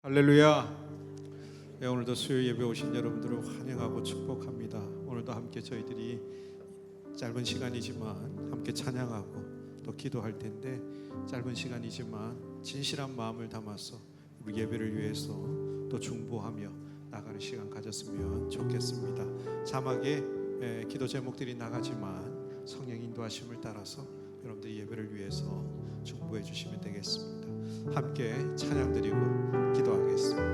할렐루야. 네, 오늘도 수요 예배 오신 여러분들을 환영하고 축복합니다. 오늘도 함께 저희들이 짧은 시간이지만 함께 찬양하고 또 기도할 텐데, 짧은 시간이지만 진실한 마음을 담아서 우리 예배를 위해서 또 중보하며 나가는 시간 가졌으면 좋겠습니다. 자막에 기도 제목들이 나가지만 성령 인도하심을 따라서 여러분들이 예배를 위해서 중보해 주시면 되겠습니다. 함께 찬양 드리고 기도하겠습니다.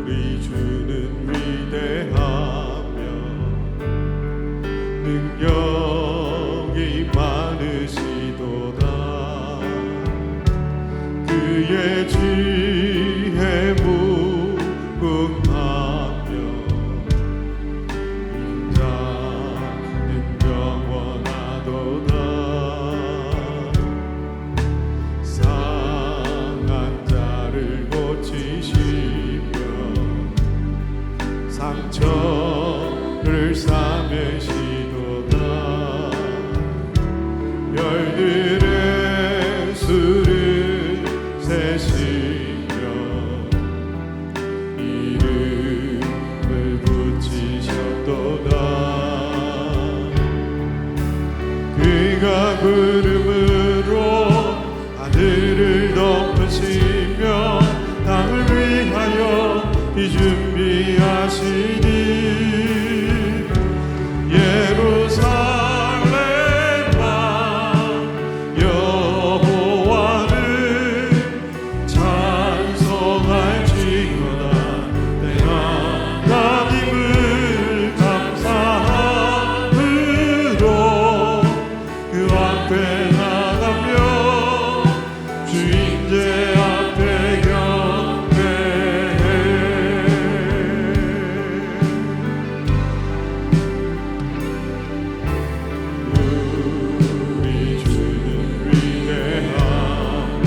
우리 주는 위대하며 능력이 많으시도다. 그의 지혜 무궁하며 인자는 영원하도다. 상한 자를 고치시며 상처를 싸매시도다. 별들의 수를 세시며 이름을 붙이셨도다. 그가 구름으로 하늘을 덮으시며 땅을 위하여 준비하시니 예루살렘아 여호와를 찬송할지어다. 내 하나님을 감사함으로 그 앞에 나가며 주인제 앞에 경배해. 우리 주는 위대하며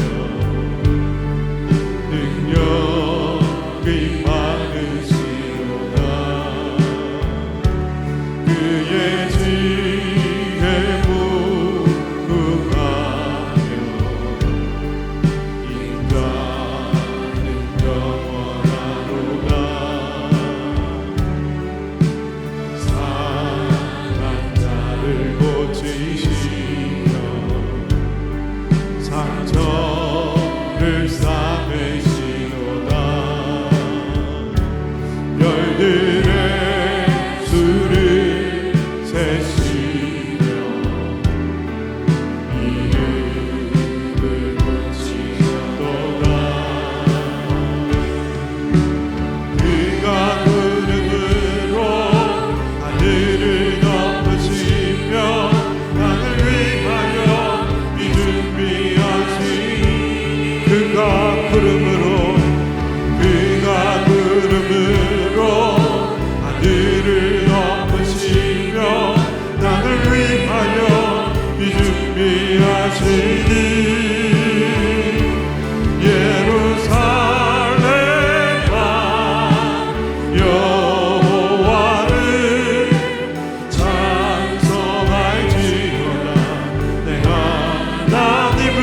능력이 많으시도다. 그의 지혜 무궁하며 인자는 영원하도다. 상한 자를 고치시며 상처를 싸매시도다. 별들의 수를 세시며 이름을 붙이셨도다. 그가 구름으로 하늘을 덮으시며 땅을 위하여 준비하시니 그가 구름으로 하늘을 덮으시며 땅을 위하여 준비하시니 예루살렘아 여호와를 찬송할지어다. 내 하나님을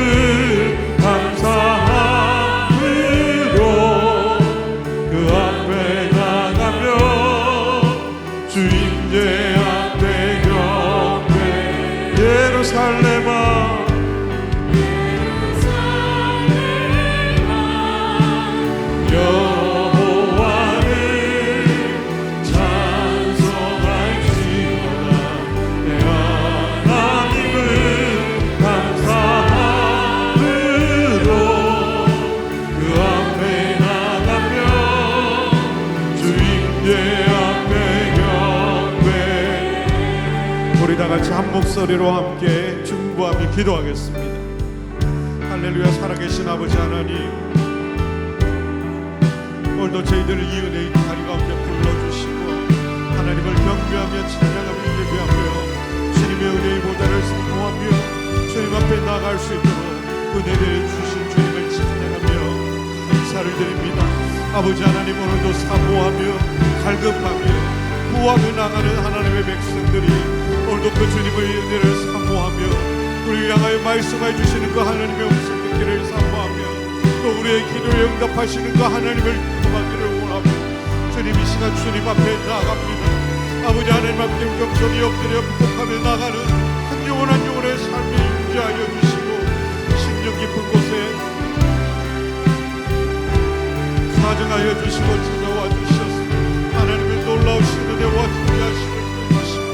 감사함으로 그 앞에 나가며 주인제 앞에 경배. 예루살렘아 여호와를 찬송할지어다. 내 하나님을 감사함으로 그 앞에 나가며 주인의 앞에 경배. 우리 다 같이 한 목소리로 함께 중보하며 기도하겠습니다. 할렐루야. 살아계신 아버지 하나님, 오늘도 저희들을 이 은혜의 자리 가운데 불러주시고 하나님을 경배하며 찬양하며 예배하며 주님의 은혜의 보좌를 사모하며 주님 앞에 나아갈 수 있도록 은혜를 주신 주님을 찬양하며 감사를 드립니다. 아버지 하나님, 오늘도 사모하며 갈급하며 구하며 나가는 하나님의 백성들이 그 주님의 은혜를 사모하며 우리를 향하여 말씀해 주시는 그 하나님의 음성 듣기를 사모하며 또 우리의 기도에 응답하시는 그 하나님을 기도하기를 원하며 주님 이 시간 주님 앞에 나아갑니다. 아버지 하나님 앞에 겸손히 엎드려 부복하며 나가는 한 영혼 한 영혼의 삶이 임재하여 주시고 심령 깊은 곳에 사정하여 주시고 찾아와 주셨습니다. 하나님의 놀라우신 은혜와 기대하심을 주시고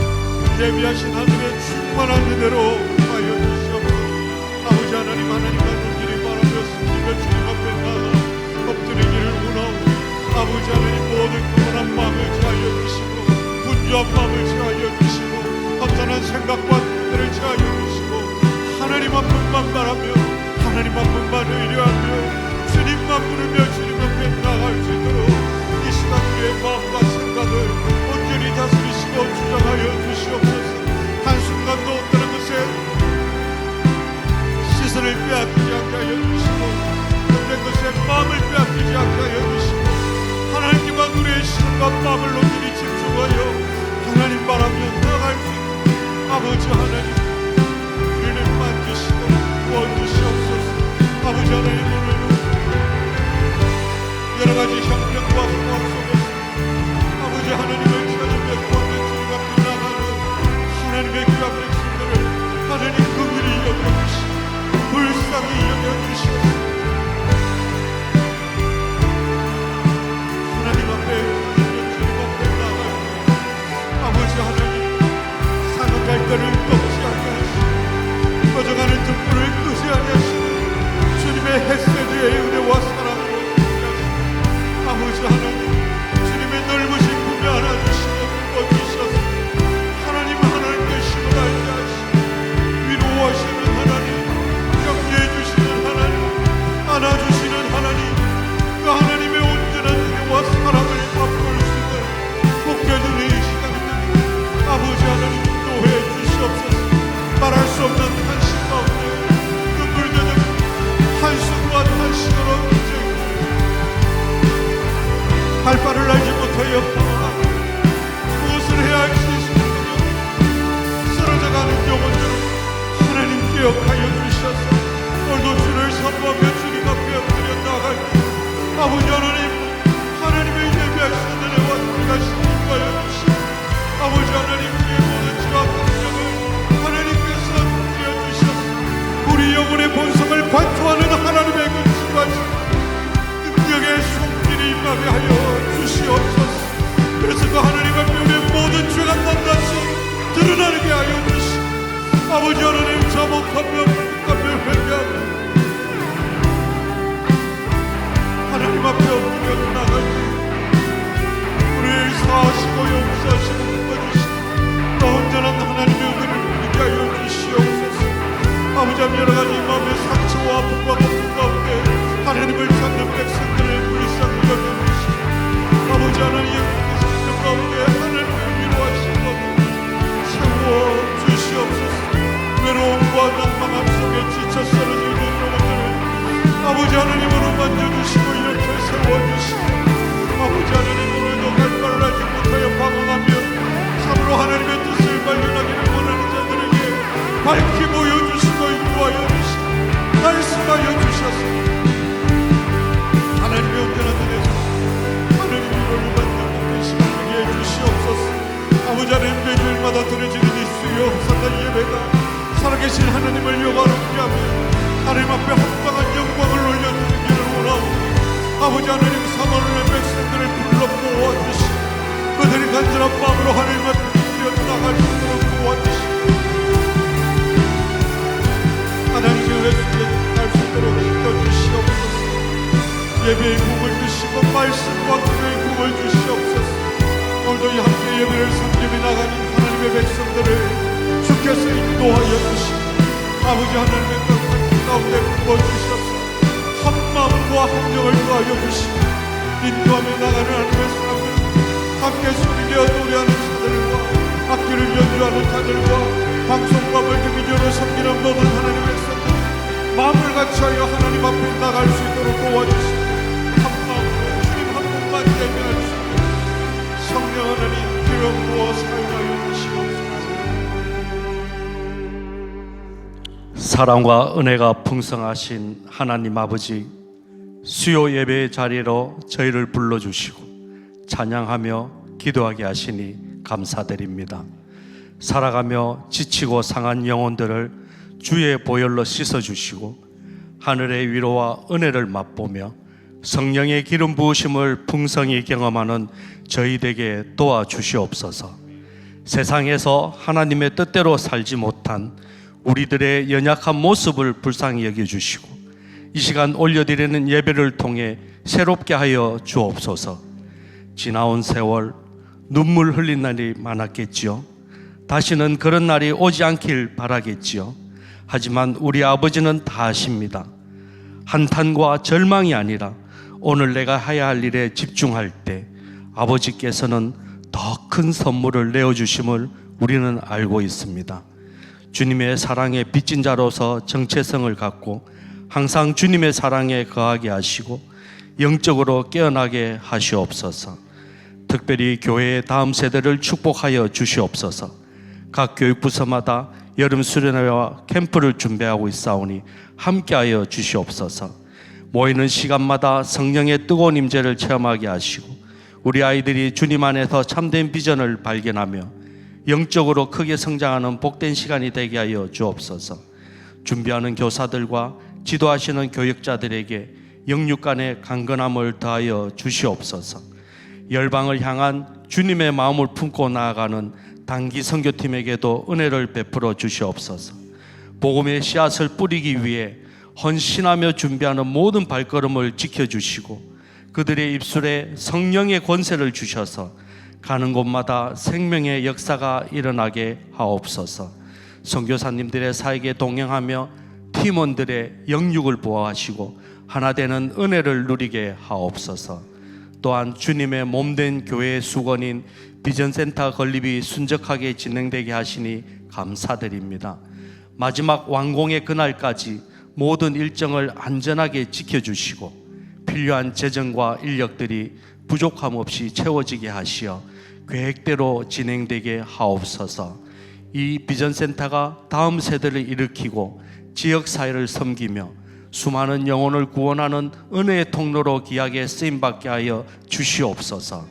예비하신 하늘의 충만한 은혜로 하여 주시옵소서. 아버지 하나님 하나님과 눈길이 바라며 숨기며 주님 앞에 나가 엎드리기를 원하오니 아버지 하나님 모든 평온한 마음을 지하여 주시고 분주한 마음을 지하여 주시고 허탄한 생각과 뜻들을 지하여 주시고 하나님 한 분만 바라며 하나님 한 분만 의뢰하며 주님만 부르며 주님 앞에 나갈 수 있도록 이 시간 우리의 마음과 생각을 온전히 다스리시고 주장하여 주시옵소서. 한순간도 어떤 것에 시선을 빼앗기지 않게 하여 주시고 어떤 것에 마음을 빼앗기지 않게 하여 주시고 하나님께만 우리의 시선과 마음을 온전히 집중하여 하나님 바라며 나갈 수 있도록 아버지 하나님 우리를 만지시고 도와주시옵소서. 아버지 하나님 오늘은 여러가지 형편과 상황 속에서 아버지 하나님을 찾으며 구하며 주님 앞에 나가는 하나님의 귀한 백성들을 하나님 긍휼히 여겨주시고 불쌍히 여겨주시옵소서. 하나님 앞에 주님 앞에 나가요. 아버지 하나님 상한 갈대를 꺾지 않게 하시고 꺼져가는 등불을 끄지 아니하시고 주님의 햇새들의 은혜와 사랑으로 아버지 하나님 주님의 넓으신 품에 안아주시고 덮어주셔서 하나님 하나님 되심을 알게 하시고 위로하시는 하나님 격려해주시는 하나님 안아주시는 하나님 그 하나님의 온전한 은혜와 사랑을 맛볼 수 있는 복되는 이 시간입니다. 아버지 하나님 인도해 주시옵소서. 말할 수 없는 한심 가운데 눈물 되는 한숨과 한심으로 할 바를 알지 못하여 방황하고 무엇을 해야 할지 쓰러져가는 영혼들을 하나님 기억하여 주셔서 오늘도 주를 선포하며 주님 앞에 엎드려 나갈 때 아버지 하나님의 예배하신 은혜와 함께하신 인도하여 주시고 아버지 하나님 우리의 모든 죄와 강력을 하나님께서 드려주셔서 우리 영혼의 본성을 관통하는 하나님의 그 지혜하신 능력의 손길이 임하게 하여 주시옵소서. 그래서 그 하나님 앞에 우리의 모든 죄가 낱낱이 드러나게 하여 주시고 아버지 하나님 자복하며 회개하며 하나님 앞에 엎드려 나갈 때 우리를 사하시고 용서하시고 묶어주시고 또 온전한 하나님의 은혜를 누리게 하여 주시옵소서. 아버지 하나님 여러 가지 마음의 상처와 아픔과 고통 가운데 하나님을 찾는 백성들을 불쌍히 여겨주시고 아버지 하나님의 성령 가운데 하나님을 위로하시고 세워주시옵소서. 외로움과 낭망함 속에 지쳐 쓰러지는 영혼들을 아버지 하나님으로 만져주시고 이렇게 세워주시고 아버지 하나님 오늘도 갈 바를 알지 못하여 방황하며 참으로 하나님의 뜻을 발견하기를 원하는 자들에게 밝히 보여주시고 인도하여 주시고 말씀하여 주셔서 하나님의 온전한 은혜에서 하나님 위로를 받는 복된 시간 되게 해주시옵소서. 아버지 하나님 매주일마다 드려지는 이 수요 항상 예배가 살아계신 하나님을 영화롭게 하며 하나님 앞에 합당한 영광을 올려드리기를 원하오니 아버지 하나님 사모하는 백성들을 불러 모아주시고 그들이 간절한 마음으로 하나님 앞에 뛰어나갈 수 있도록 도와주시고 하나님의 은혜 속에 갈 수 있도록 지켜주시옵소서. 예배의 꿈을 주시고 말씀과 기도의 꿈을 주시옵소서. 오늘도 이 함께 예배를 섬기며 나가는 하나님의 백성들을 주께서 인도하여 주시고 아버지 하나님의 그 가운데 부어주셔서 한 마음과 한정을 더하여 주시고 인도하며 나가는 하나님의 사람들 함께 소리내어 노래하는 자들과 악기를 연주하는 자들과 방송과 멀티미디어로 섬기는 모든 하나님의 백성들 마음을 같이하여 하나님 앞에 나갈 수 있도록 도와주시고 한 마음으로 주님 한 분만 예배할 수 있도록 성령 하나님 기름 부어 사용하여 주시옵소서. 사랑과 은혜가 풍성하신 하나님 아버지, 수요 예배의 자리로 저희를 불러주시고 찬양하며 기도하게 하시니 감사드립니다. 살아가며 지치고 상한 영혼들을 주의 보혈로 씻어주시고 하늘의 위로와 은혜를 맛보며 성령의 기름 부으심을 풍성히 경험하는 저희에게 도와주시옵소서. 세상에서 하나님의 뜻대로 살지 못한 우리들의 연약한 모습을 불쌍히 여겨주시고 이 시간 올려드리는 예배를 통해 새롭게 하여 주옵소서. 지나온 세월 눈물 흘린 날이 많았겠지요. 다시는 그런 날이 오지 않길 바라겠지요. 하지만 우리 아버지는 다 아십니다. 한탄과 절망이 아니라 오늘 내가 해야 할 일에 집중할 때 아버지께서는 더 큰 선물을 내어주심을 우리는 알고 있습니다. 주님의 사랑에 빚진 자로서 정체성을 갖고 항상 주님의 사랑에 거하게 하시고 영적으로 깨어나게 하시옵소서. 특별히 교회의 다음 세대를 축복하여 주시옵소서. 각 교육부서마다 여름 수련회와 캠프를 준비하고 있사오니 함께하여 주시옵소서. 모이는 시간마다 성령의 뜨거운 임재를 체험하게 하시고 우리 아이들이 주님 안에서 참된 비전을 발견하며 영적으로 크게 성장하는 복된 시간이 되게 하여 주옵소서. 준비하는 교사들과 지도하시는 교육자들에게 영육 간의 강건함을 더하여 주시옵소서. 열방을 향한 주님의 마음을 품고 나아가는 단기 선교팀에게도 은혜를 베풀어 주시옵소서. 복음의 씨앗을 뿌리기 위해 헌신하며 준비하는 모든 발걸음을 지켜주시고 그들의 입술에 성령의 권세를 주셔서 가는 곳마다 생명의 역사가 일어나게 하옵소서. 선교사님들의 사역에 동행하며 팀원들의 영육을 보호하시고 하나 되는 은혜를 누리게 하옵소서. 또한 주님의 몸된 교회의 수건인 비전센터 건립이 순적하게 진행되게 하시니 감사드립니다. 마지막 완공의 그날까지 모든 일정을 안전하게 지켜주시고 필요한 재정과 인력들이 부족함 없이 채워지게 하시어 계획대로 진행되게 하옵소서. 이 비전센터가 다음 세대를 일으키고 지역사회를 섬기며 수많은 영혼을 구원하는 은혜의 통로로 귀하게 쓰임받게 하여 주시옵소서.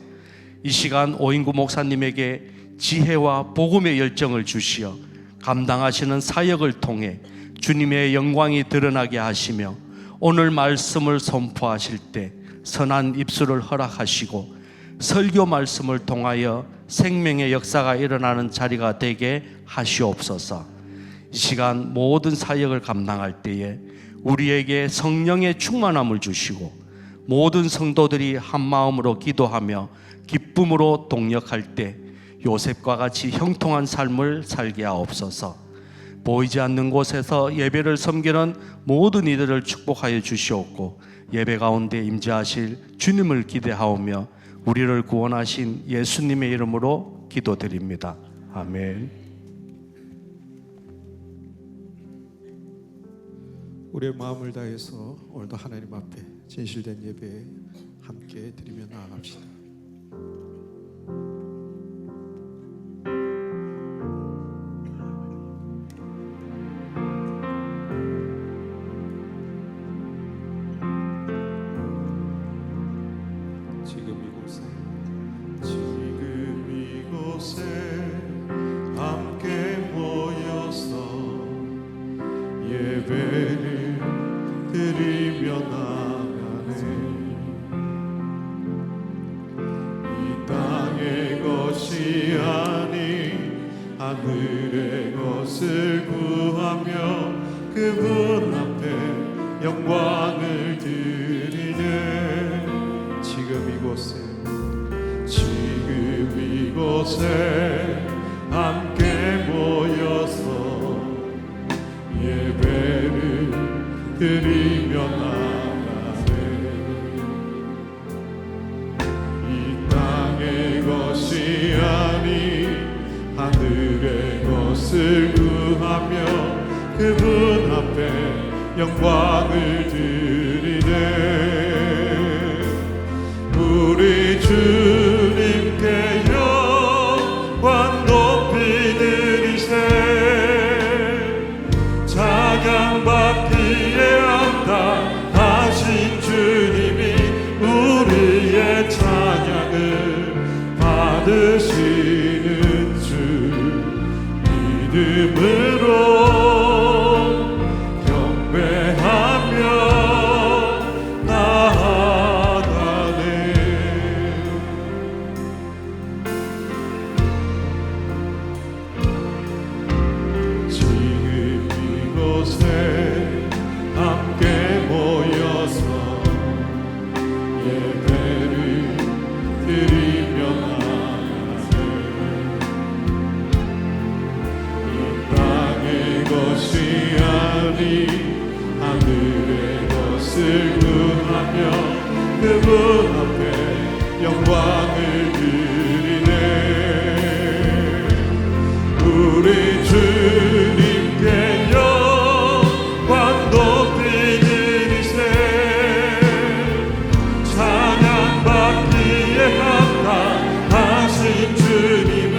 이 시간 오인구 목사님에게 지혜와 복음의 열정을 주시어 감당하시는 사역을 통해 주님의 영광이 드러나게 하시며 오늘 말씀을 선포하실 때 선한 입술을 허락하시고 설교 말씀을 통하여 생명의 역사가 일어나는 자리가 되게 하시옵소서. 이 시간 모든 사역을 감당할 때에 우리에게 성령의 충만함을 주시고 모든 성도들이 한 마음으로 기도하며 기쁨으로 동력할 때 요셉과 같이 형통한 삶을 살게 하옵소서. 보이지 않는 곳에서 예배를 섬기는 모든 이들을 축복하여 주시옵고 예배 가운데 임재하실 주님을 기대하오며 우리를 구원하신 예수님의 이름으로 기도드립니다. 아멘. 우리의 마음을 다해서 오늘도 하나님 앞에 진실된 예배 함께 드리며 나아갑시다. 지금 이곳에 함께 모여서 예배를 드리며 나가네. 이 땅의 것이 아닌 하늘의 것을 구하며 그분 앞에 영광을 드리네. 지금 이곳에 함께 모여서 예배를 드리며 나가네. 이 땅의 것이 아닌 하늘의 것을 구하며 그분 앞에 영광을 드리네. 우리 주님께 영광 높이 드리세. 작은 믿음으로 경배하며 나아가네. 지금 이곳에 함께 모여서 예배를 드리며 나가네. 이 땅의 것이 아니 하늘의 것을 구하며 그분 앞에 영광을 드리네. 우리 주님께 영광 높이 드리세. 찬양받기에 합당하신 주님은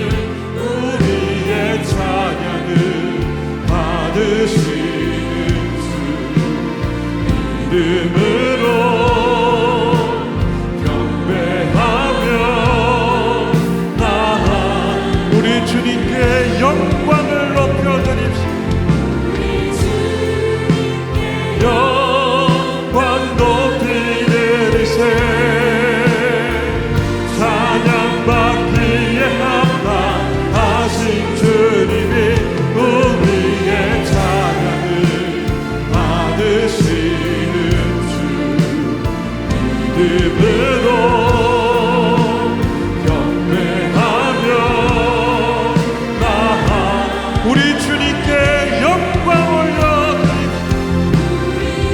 우리의 찬양을 받으시는 주. 믿음으로 경배하며 나아 우리 주님께 영광을 높여드립시다. 영광 높이 드리세. 찬양받기에 합당하신 주님이 우리의 찬양을 받으시는 주. 믿음으로 경배하며 나아 우리 주님께 영광 올려드립시다.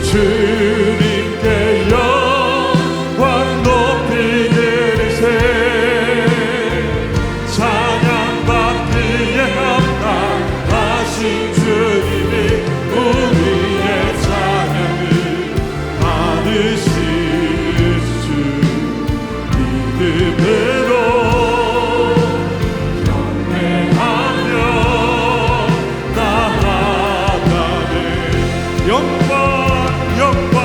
주님께 영광 높이 드리세. 찬양받기에 합당하신 주님이 우리의 찬양을 받으시는 주. 믿음으로 경배하며 나아가네. 영광 영광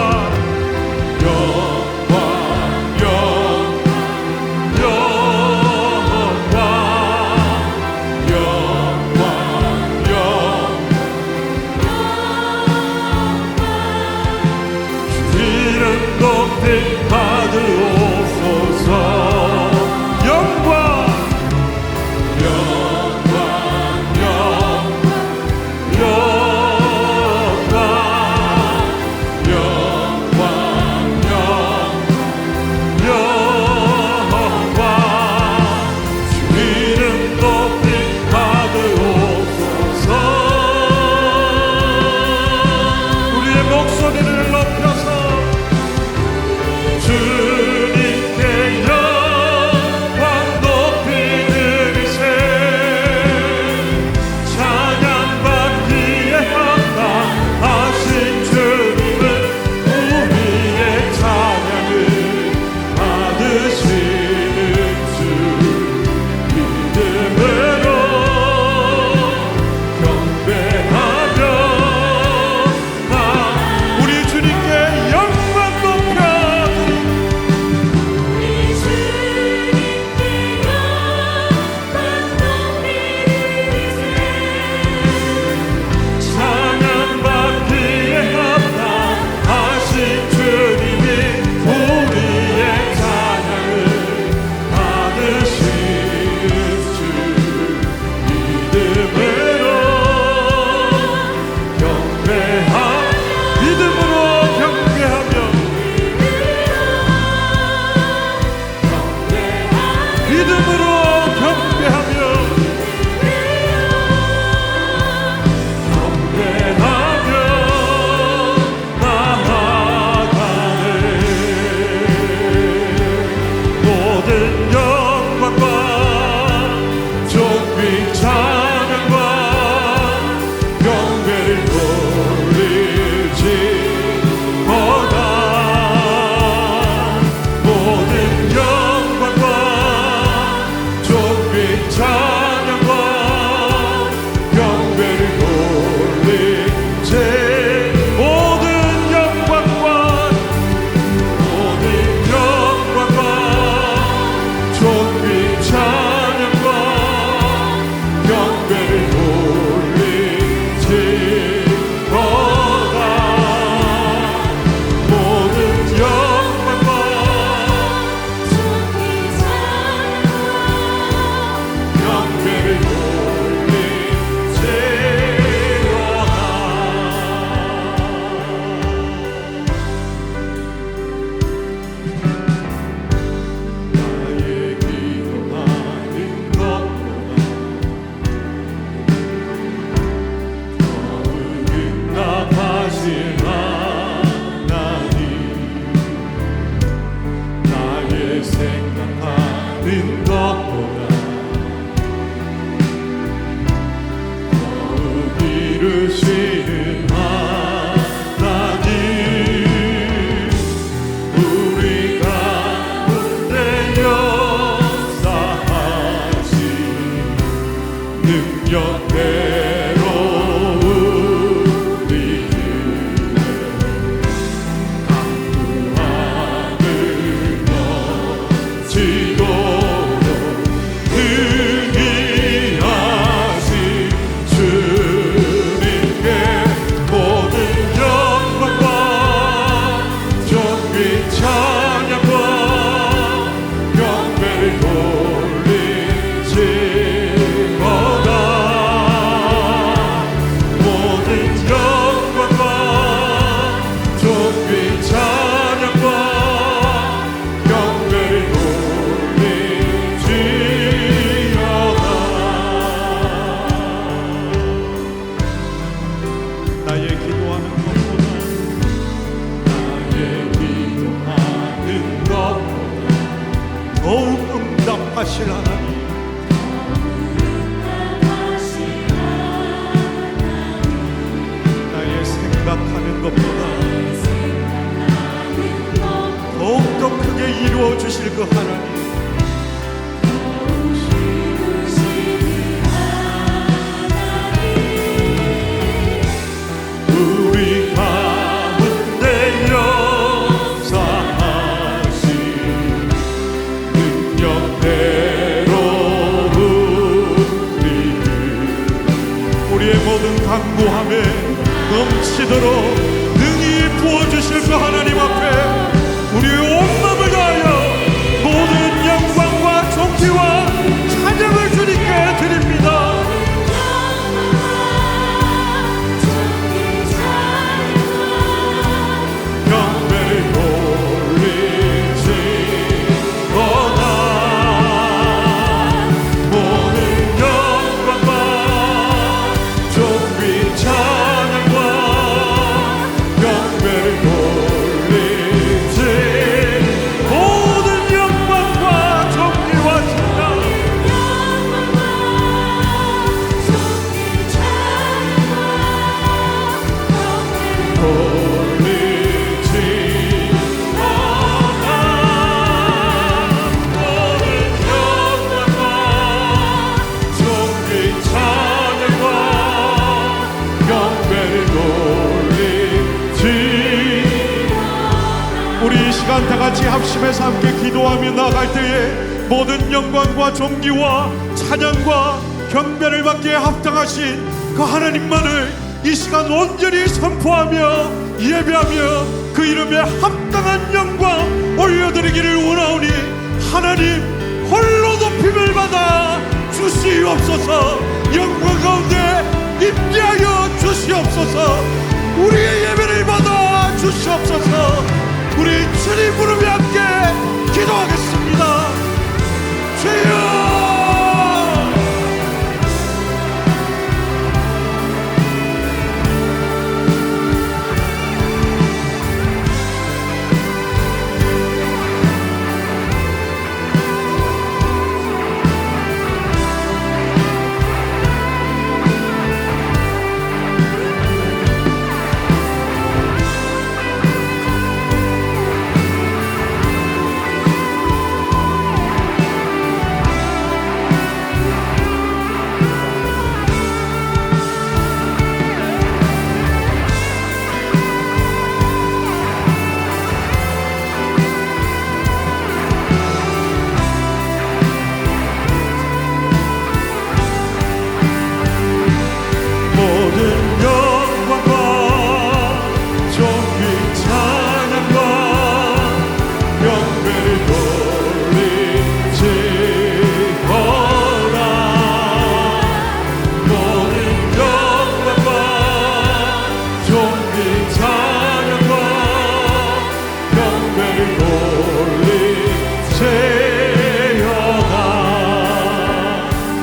괴로운 우리들의 강구함을 거치도록 능히 하신 주님께 모든 영광과 존귀 찬양과 경배를 돌리시거다. 모든 영광과 존귀 찬양과 경배를 돌리시어다. 나의 기도하는 것보다 더욱 응답하실 하나님, 나의 생각하는 것보다 더욱더 크게 이루어 주실 그 하나님, 우리 가운데 역사하신 능력대로 우리의 모든 간구함에 넘치도록 능히 부어주실 그 하나님 앞에 우리의 온 마음을 다하여 모든 영광과 존귀와 찬양을 주님께 드립니다. 경배를 돌리시거나 모든 영광과 존귀 찬양과 경배를 돌리시 모든 영광과 존귀와 찬양 우리 이 시간 다 같이 합심해서 함께 기도하며 나아갈 때에 모든 영광과 존귀와 찬양과 경배를 받기에 합당하신 그 하나님만을 이 시간 온전히 선포하며 예배하며 그 이름에 합당한 영광 올려드리기를 원하오니 하나님 홀로 높임을 받아 주시옵소서. 영광 가운데 임재하여 주시옵소서. 우리의 예배를 받아 주시옵소서. 우리 주님 부르며 함께 기도하겠습니다. 주여,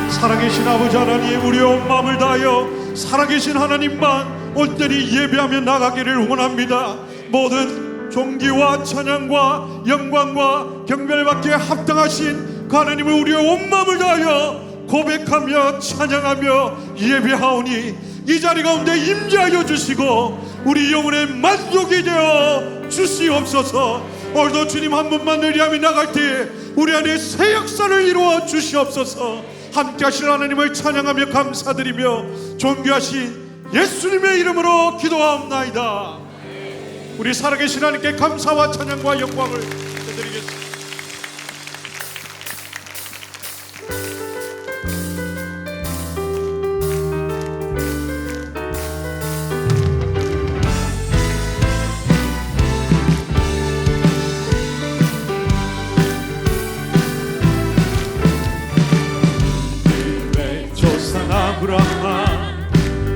살아계신 아버지 하나님, 우리의 온 마음을 다하여 살아계신 하나님만 온전히 예배하며 나가기를 원합니다. 모든 존귀와 찬양과 영광과 경배를 받기에 합당하신 그 하나님을 우리의 온 마음을 다하여 고백하며 찬양하며 예배하오니 이 자리 가운데 임재하여 주시고 우리 영혼의 만족이 되어 주시옵소서. 오늘도 주님 한 분만 의리하며 나갈 때에 우리 안에 새 역사를 이루어 주시옵소서. 함께 하신 하나님을 찬양하며 감사드리며 존귀하신 예수님의 이름으로 기도하옵나이다. 우리 살아계신 하나님께 감사와 찬양과 영광을 드리겠습니다.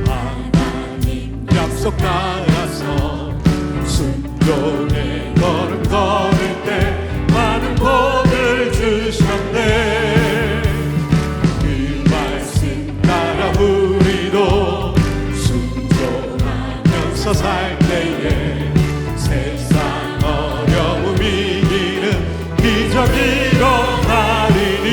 하나님 약속 따라서 순종의 걸음 걸을 때 많은 복을 주셨네. 그 말씀 따라 우리도 순종하면서 살 때에 세상 어려움 이기는 기적이 일어나리니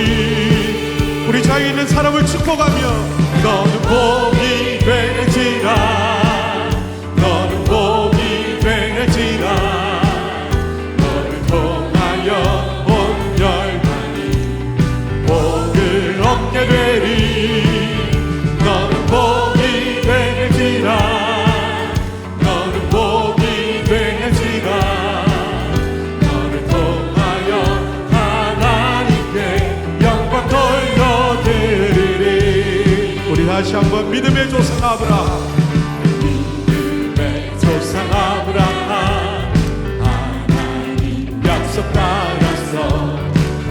우리 자유 있는 사람을 축복하며 너는 복이 되지라. 너는 복이 되지라. 너를 통하여 온 열방이 복을 얻게 되리. 너는 복이 되지라. 너는 복이 되지라. 너를 통하여 하나님께 영광 돌려드리리. 우리 다시 한번 믿음의 조상 아브라함, 믿음의 조상 아브라함, 하나님 약속 따라서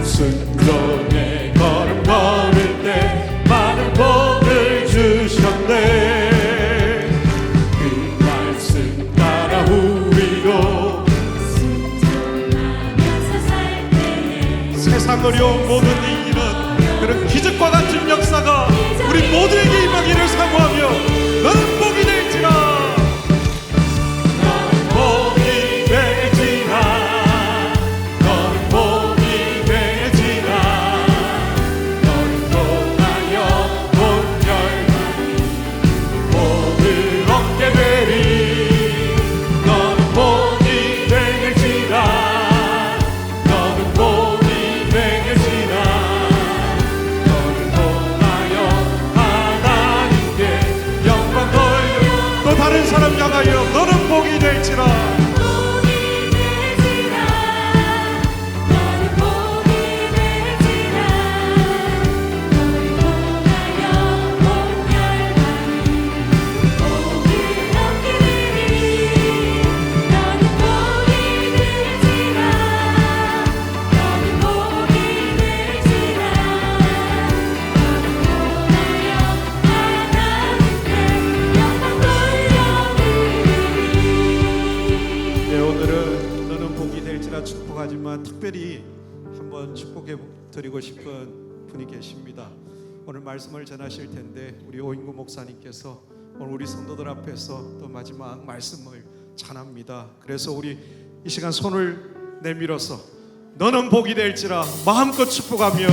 순종의 걸음 걸을 때 많은 복을 주셨네. 그 말씀 따라 우리도 순종하면서 살 때에 세상 어려운 모든 이기는 그런 기적과 같은 역사가 우리 모두에게 임하기를 사모하며 너는 복이 될지라. 너는 복이 될지라. 너는 복이 될지라. 너를 통하여 온 열방이 복을 얻게 되리. 너는 복이 될지라. 너는 복이 될지라. 또 다른 사람 향하여 너는 복이 될지라. 복이 될지라. 너는 복이 될지라. 너를 통하여 온 열방이 복을 얻게 되리. 너는 복이 될지라. 너는 복이 될지라. 너를 통하여 하나님께 영광 네, 오늘은 너는 복이 될지라 축복하지만 특별히 한번 축복해 드리고 싶은 분이 계십니다. 오늘 말씀을 전하실 텐데 우리 오인구 목사님께서 오늘 우리 성도들 앞에서 또 마지막 말씀을 전합니다. 그래서 우리 이 시간 손을 내밀어서 너는 복이 될지라 마음껏 축복하며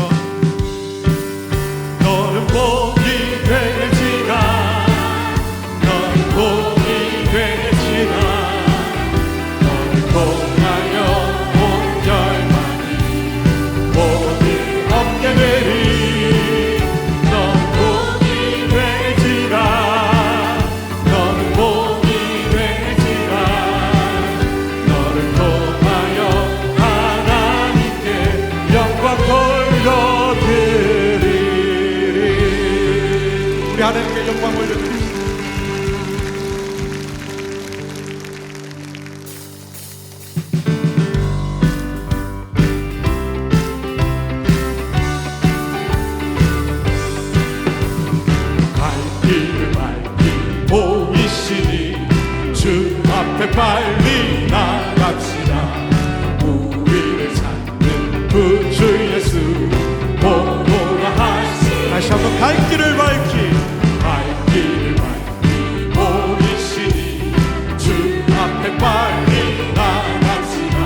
너는 복이 될지라. 너는 복이 될지라. 통하여 온 열방이 복을 얻게 되리. 너는 복이 되지라. 너는 복이 되지라. 너를 통하여 하나님께 영광 돌려드리리. 우리 하나님께 영광 돌려드리리. 주 앞에 빨리 나갑시다. 우리를 찾는 구주 예수 보고라 하시. 다시 한번 갈 길을 밝히 보이시니 주 앞에 빨리 나갑시다.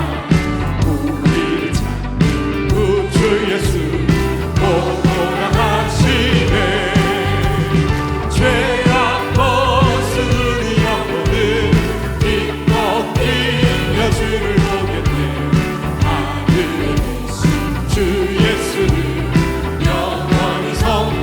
우리를 찾는 구주 예수 보고라 하시네. 죄악 벗으니 영혼을 믿고 뛰며 주를 보겠네. 하늘에 계신 주 예수를 영원히 섬기네.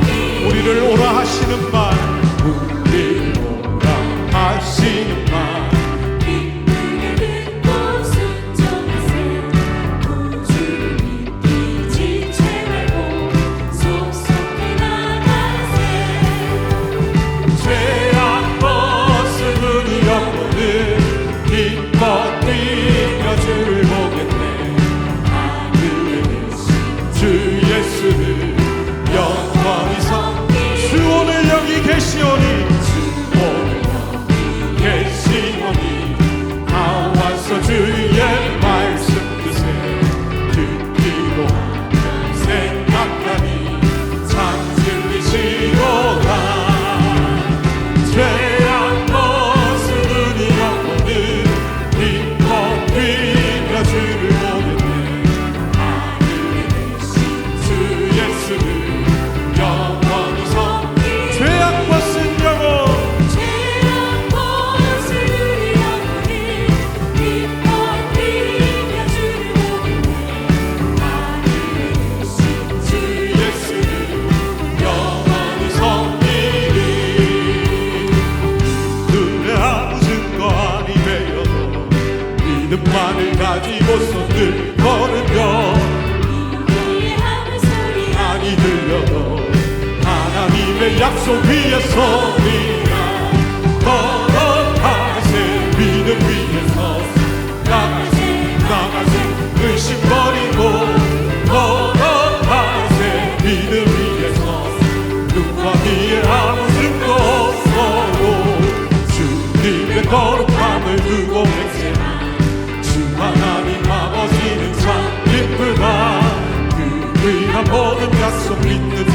약속 믿는 자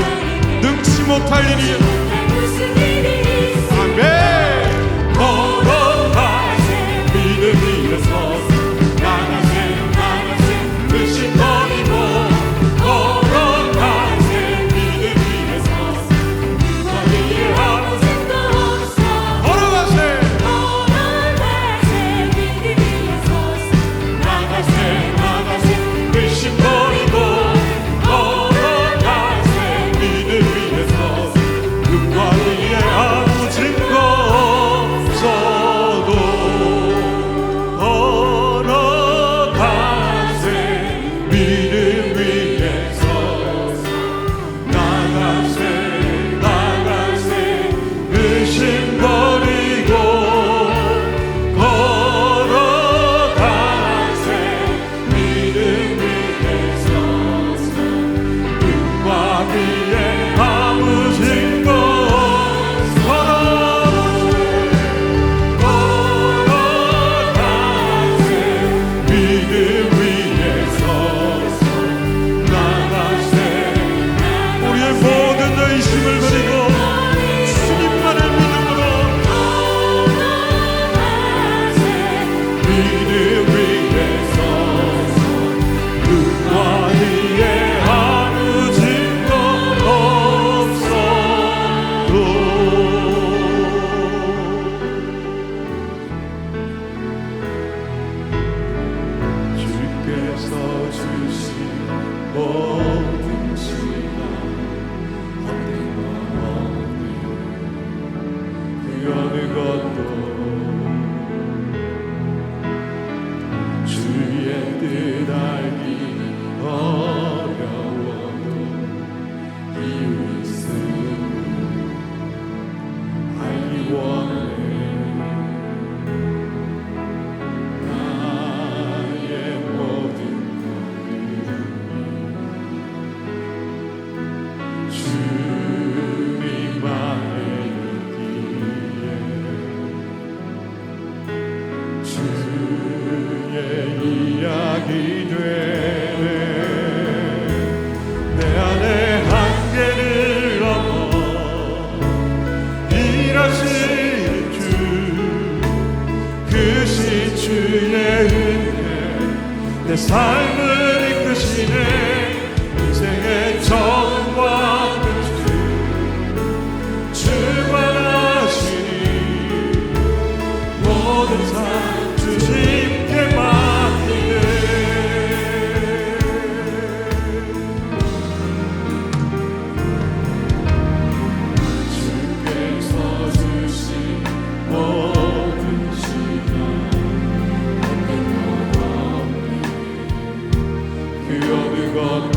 능치 못할 일이 아멘. 걸어가세 믿음 위에 서서 나가세 의심버리고 걸어가세 믿음 위에 서서 거리에 아무것도 없어 걸어가세 믿음 위에 서서 나가세 의심버리고 걸어가세 믿음 위에 서서 그 거리에 아무 증거 없어도 걸어가세 믿음 위에 서서 나가세 의심 버리고 걸어가세 믿음 위에 서서 눈과 귀에 아무 증거 믿음 위에 서서 나가세 우리의 모든 의심을 버리고 주님만을 믿음으로 믿음 위에 서서 눈과 귀에 아무 증거 없어도 주께서 주신 모든 시간 헛된 것 없네 그 어느 것도 주의 뜻 알기 어려워도 이유 있음 알기 원해 나의 모든 주님만의 있기에 주의 이야기 되네 내 안에 한계를 넘어 일하시는 주 크신 주의 은혜 내 삶을 이끄시네 인생의 전과 끝을 주관하시니 모든 삶 주님께 맡기네 주께서 주신 모든 시간 그 어느 것도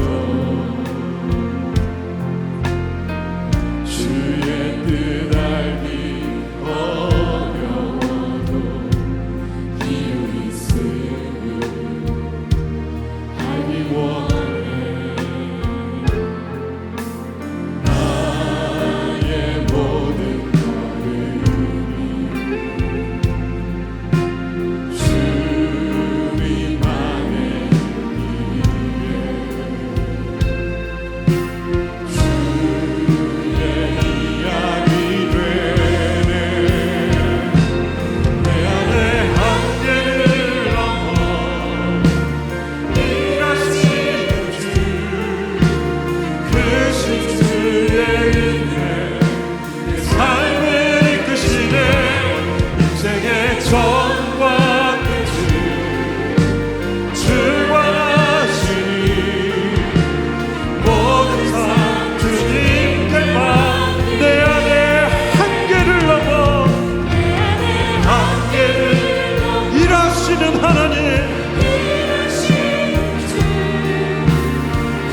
주의 뜻 알기 어려워도 이유 있음을 알기 원해 나의 모든 걸음이 주님만의 이야기 되네 내 안에 한계를 넘어 일하시는 주 크신 주의 은혜 내 삶을 이끄시네 인생의 전과 끝을 주관하시니 모든 삶 주님께 내 안에 한계를 넘어 한계를 일하시는 하나님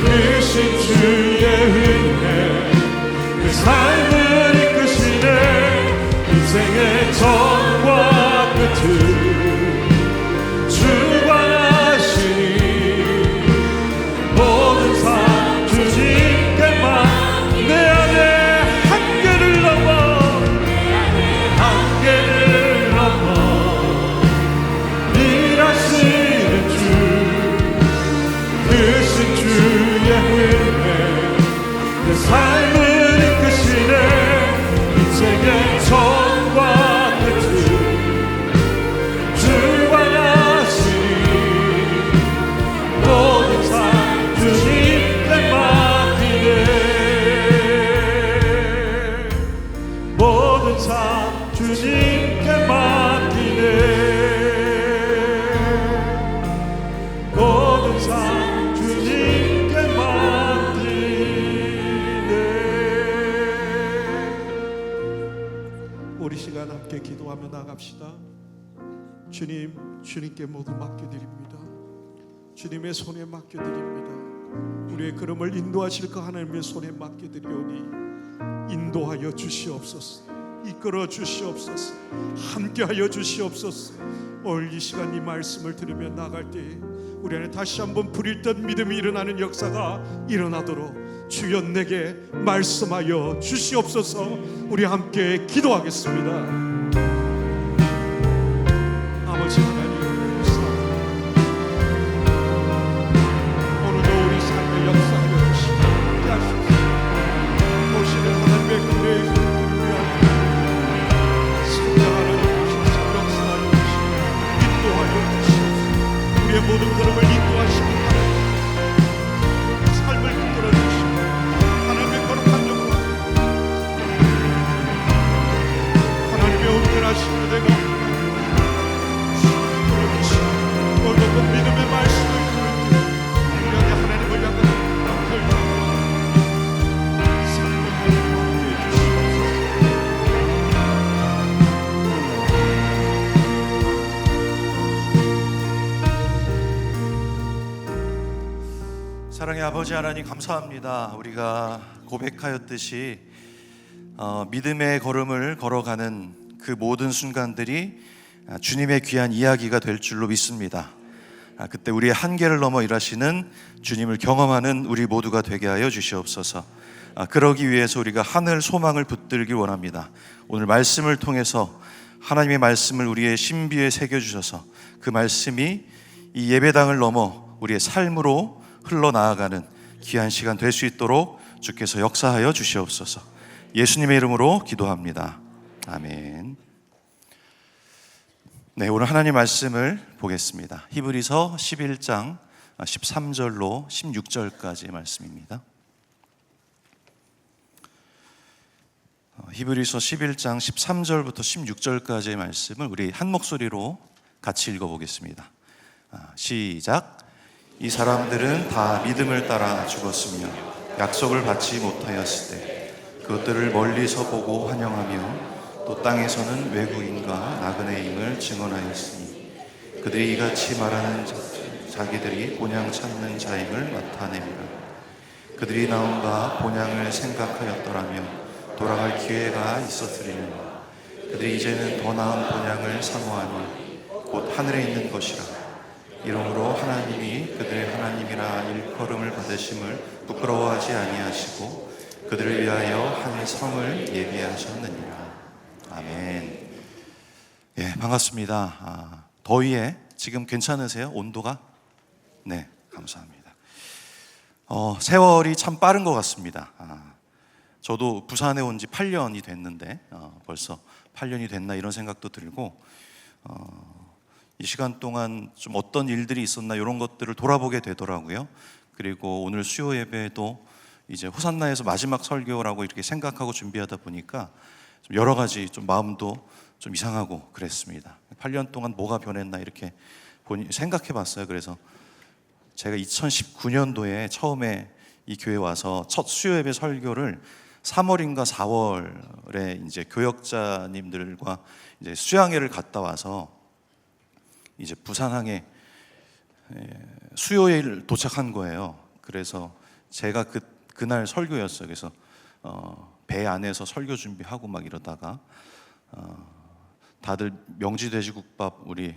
크신 주의 은혜 그 삶을 이끄시네 인생의 전과 끝을 주관하시니 모든 삶 주님께만 내 안에 한계를 넘어 일하시는 주 크신 주의 은혜 상 주님께 맡기네 모든 상 주님께 맡기네. 우리 시간 함께 기도하며 나갑시다. 주님, 주님께 모두 맡겨드립니다. 주님의 손에 맡겨드립니다. 우리의 걸음을 인도하실 그 하나님의 손에 맡겨드리오니 인도하여 주시옵소서. 이끌어 주시옵소서. 함께하여 주시옵소서. 오늘 이 시간 이 말씀을 들으며 나갈 때에 우리 안에 다시 한번 불일던 믿음이 일어나는 역사가 일어나도록 주여 내게 말씀하여 주시옵소서. 우리 함께 기도하겠습니다. 아버지 하나님, 오늘도 우리 삶에 역사하여 주시고 함께 하시옵소서. 오시는 하나님의 은혜의 힘을 위하여 성장 하나님 오셔서 역사하여 주시고 인도하여 주시옵소서. 우리의 모든 걸음을 인도하시고 삶을 이끌어 주시고 하나님의 거룩한 영광, 하나님의 온전하신 은혜가 오늘도 꼭 믿음의 말씀을 들을때 우리에게 하나님을 향한 결정과 삶을 함께 해주시옵소서. 사랑의 아버지 하나님 감사합니다. 우리가 고백하였듯이 믿음의 걸음을 걸어가는 그 모든 순간들이 주님의 귀한 이야기가 될 줄로 믿습니다. 그때 우리의 한계를 넘어 일하시는 주님을 경험하는 우리 모두가 되게 하여 주시옵소서. 그러기 위해서 우리가 하늘 소망을 붙들길 원합니다. 오늘 말씀을 통해서 하나님의 말씀을 우리의 신비에 새겨주셔서 그 말씀이 이 예배당을 넘어 우리의 삶으로 흘러나아가는 귀한 시간 될 수 있도록 주께서 역사하여 주시옵소서. 예수님의 이름으로 기도합니다. 아멘. 네, 오늘 하나님 말씀을 보겠습니다. 히브리서 11장 13절로 16절까지의 말씀입니다. 히브리서 11장 13절부터 16절까지의 말씀을 우리 한 목소리로 같이 읽어보겠습니다. 시작. 이 사람들은 다 믿음을 따라 죽었으며 약속을 받지 못하였을 때 그것들을 멀리서 보고 환영하며 또 땅에서는 외국인과 나그네임을 증언하였으니 그들이 이같이 말하는 자기들이 본향 찾는 자임을 나타냅니다. 그들이 나온가 본향을 생각하였더라면 돌아갈 기회가 있었으리니 그들이 이제는 더 나은 본향을 사모하니 곧 하늘에 있는 것이라. 이러므로 하나님이 그들의 하나님이라 일컬음을 받으심을 부끄러워하지 아니하시고 그들을 위하여 한 성을 예비하셨느니라. 아멘. 예, 반갑습니다. 더위에 지금 괜찮으세요? 온도가? 네, 감사합니다. 세월이 참 빠른 것 같습니다. 저도 부산에 온 지 8년이 됐는데 벌써 8년이 됐나 이런 생각도 들고 이 시간 동안 좀 어떤 일들이 있었나 이런 것들을 돌아보게 되더라고요. 그리고 오늘 수요 예배도 이제 호산나에서 마지막 설교라고 이렇게 생각하고 준비하다 보니까 좀 여러 가지 좀 마음도 좀 이상하고 그랬습니다. 8년 동안 뭐가 변했나 이렇게 생각해 봤어요. 그래서 제가 2019년도에 처음에 이 교회 와서 첫 수요 예배 설교를 3월인가 4월에 이제 교역자님들과 이제 수양회를 갔다 와서 이제 부산항에 수요일 도착한 거예요. 그래서 제가 그날 설교였어요. 그래서 배 안에서 설교 준비하고 막 이러다가 다들 명지 돼지국밥 우리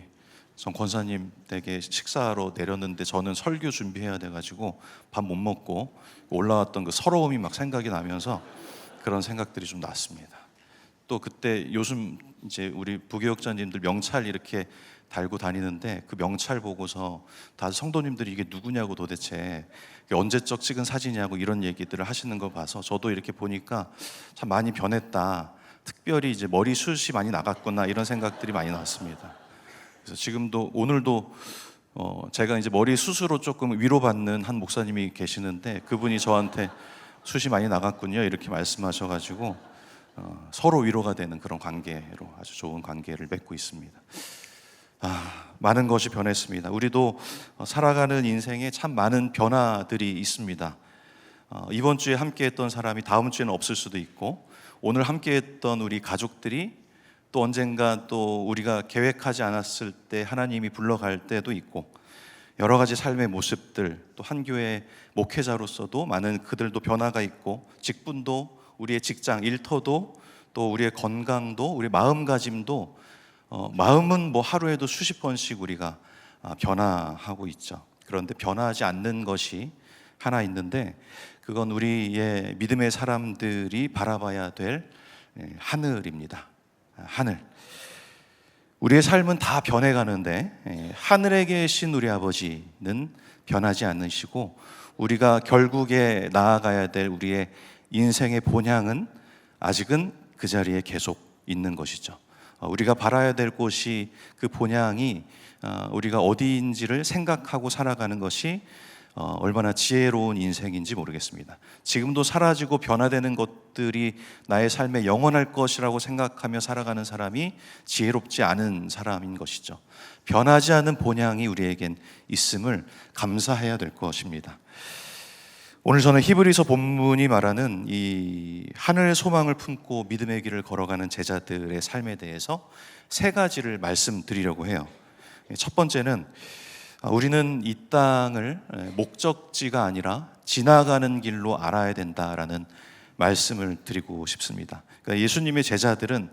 전 권사님 댁에 식사하러 내렸는데 저는 설교 준비해야 돼가지고 밥 못 먹고 올라왔던 그 서러움이 막 생각이 나면서 그런 생각들이 좀 났습니다. 또 그때 요즘 이제 우리 부교역자님들 명찰 이렇게 달고 다니는데 그 명찰 보고서 다들 성도님들이 이게 누구냐고 도대체 언제적 찍은 사진이냐고 이런 얘기들을 하시는 걸 봐서 저도 이렇게 보니까 참 많이 변했다. 특별히 이제 머리숱이 많이 나갔구나 이런 생각들이 많이 났습니다. 그래서 지금도 오늘도 제가 이제 머리 숱으로 조금 위로받는 한 목사님이 계시는데 그분이 저한테 숱이 많이 나갔군요 이렇게 말씀하셔가지고 서로 위로가 되는 그런 관계로 아주 좋은 관계를 맺고 있습니다. 많은 것이 변했습니다. 우리도 살아가는 인생에 참 많은 변화들이 있습니다. 이번 주에 함께했던 사람이 다음 주에는 없을 수도 있고, 오늘 함께했던 우리 가족들이 또 언젠가 또 우리가 계획하지 않았을 때 하나님이 불러갈 때도 있고, 여러 가지 삶의 모습들, 또 한 교회 목회자로서도 많은 그들도 변화가 있고, 직분도, 우리의 직장, 일터도, 또 우리의 건강도, 우리 마음가짐도, 마음은 뭐 하루에도 수십 번씩 우리가 변화하고 있죠. 그런데 변화하지 않는 것이 하나 있는데, 그건 우리의 믿음의 사람들이 바라봐야 될 하늘입니다. 하늘. 우리의 삶은 다 변해가는데 하늘에 계신 우리 아버지는 변하지 않으시고, 우리가 결국에 나아가야 될 우리의 인생의 본향은 아직은 그 자리에 계속 있는 것이죠. 우리가 바라야 될 곳이, 그 본향이 우리가 어디인지를 생각하고 살아가는 것이 얼마나 지혜로운 인생인지 모르겠습니다. 지금도 사라지고 변화되는 것들이 나의 삶에 영원할 것이라고 생각하며 살아가는 사람이 지혜롭지 않은 사람인 것이죠. 변하지 않은 본향이 우리에겐 있음을 감사해야 될 것입니다. 오늘 저는 히브리서 본문이 말하는 이 하늘 소망을 품고 믿음의 길을 걸어가는 제자들의 삶에 대해서 세 가지를 말씀드리려고 해요. 첫 번째는 우리는 이 땅을 목적지가 아니라 지나가는 길로 알아야 된다라는 말씀을 드리고 싶습니다. 그러니까 예수님의 제자들은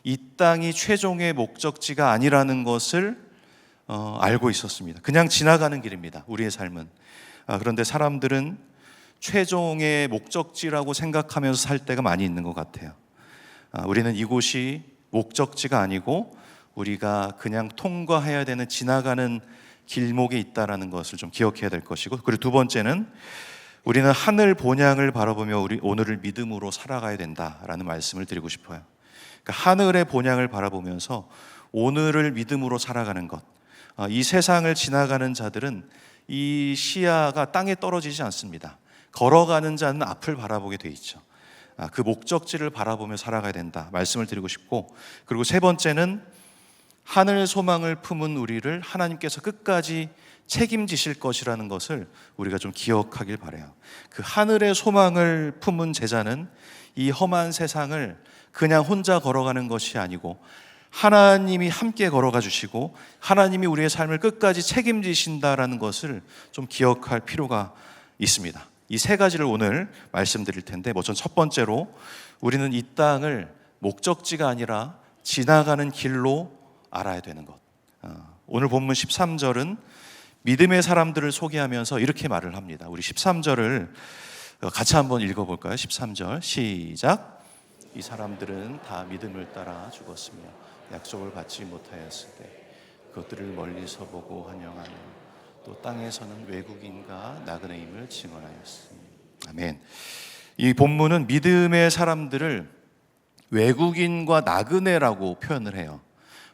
이 땅이 최종의 목적지가 아니라는 것을 알고 있었습니다. 그냥 지나가는 길입니다, 우리의 삶은. 그런데 사람들은 최종의 목적지라고 생각하면서 살 때가 많이 있는 것 같아요. 우리는 이곳이 목적지가 아니고 우리가 그냥 통과해야 되는 지나가는 길목에 있다라는 것을 좀 기억해야 될 것이고, 그리고 두 번째는 우리는 하늘 본향을 바라보며 우리 오늘을 믿음으로 살아가야 된다라는 말씀을 드리고 싶어요. 그러니까 하늘의 본향을 바라보면서 오늘을 믿음으로 살아가는 것. 이 세상을 지나가는 자들은 이 시야가 땅에 떨어지지 않습니다. 걸어가는 자는 앞을 바라보게 돼 있죠. 그 목적지를 바라보며 살아가야 된다 말씀을 드리고 싶고, 그리고 세 번째는 하늘 소망을 품은 우리를 하나님께서 끝까지 책임지실 것이라는 것을 우리가 좀 기억하길 바라요. 그 하늘의 소망을 품은 제자는 이 험한 세상을 그냥 혼자 걸어가는 것이 아니고 하나님이 함께 걸어가 주시고 하나님이 우리의 삶을 끝까지 책임지신다라는 것을 좀 기억할 필요가 있습니다. 이 세 가지를 오늘 말씀드릴 텐데, 먼저 첫 번째로 우리는 이 땅을 목적지가 아니라 지나가는 길로 알아야 되는 것. 오늘 본문 13절은 믿음의 사람들을 소개하면서 이렇게 말을 합니다. 우리 13절을 같이 한번 읽어볼까요? 13절 시작. 이 사람들은 다 믿음을 따라 죽었으며 약속을 받지 못하였을 때 그것들을 멀리서 보고 환영하며 또 땅에서는 외국인과 나그네임을 증언하였으니. 아멘. 이 본문은 믿음의 사람들을 외국인과 나그네라고 표현을 해요.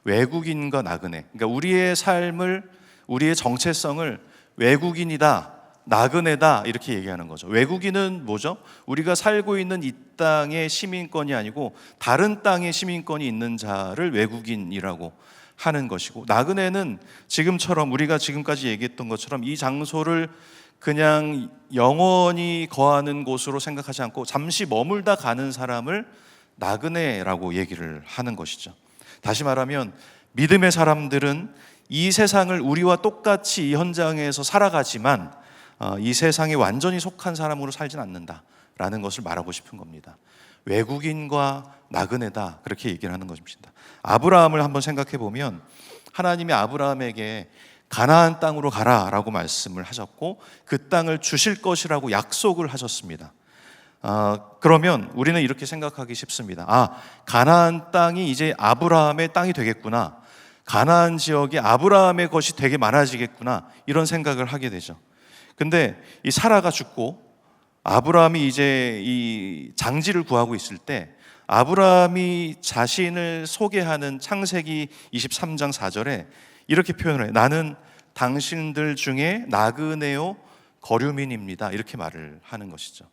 외국인과 나그네. 그러니까 우리의 삶을, 우리의 정체성을 외국인이다, 나그네다 이렇게 얘기하는 거죠. 외국인은 뭐죠? 우리가 살고 있는 이 땅의 시민권이 아니고 다른 땅의 시민권이 있는 자를 외국인이라고 하는 것이고, 나그네는 지금처럼 우리가 지금까지 얘기했던 것처럼 이 장소를 그냥 영원히 거하는 곳으로 생각하지 않고 잠시 머물다 가는 사람을 나그네라고 얘기를 하는 것이죠. 다시 말하면 믿음의 사람들은 이 세상을 우리와 똑같이 이 현장에서 살아가지만 이 세상에 완전히 속한 사람으로 살진 않는다라는 것을 말하고 싶은 겁니다. 외국인과 나그네다 그렇게 얘기를 하는 것입니다. 아브라함을 한번 생각해 보면 하나님이 아브라함에게 가나안 땅으로 가라라고 말씀을 하셨고 그 땅을 주실 것이라고 약속을 하셨습니다. 그러면 우리는 이렇게 생각하기 쉽습니다. 가나안 땅이 이제 아브라함의 땅이 되겠구나, 가나안 지역이 아브라함의 것이 되게 많아지겠구나, 이런 생각을 하게 되죠. 근데 이 사라가 죽고 아브라함이 이제 이 장지를 구하고 있을 때 아브라함이 자신을 소개하는 창세기 23장 4절에 이렇게 표현을 해요. 나는 당신들 중에 나그네요 거류민입니다. 이렇게 말을 하는 것이죠.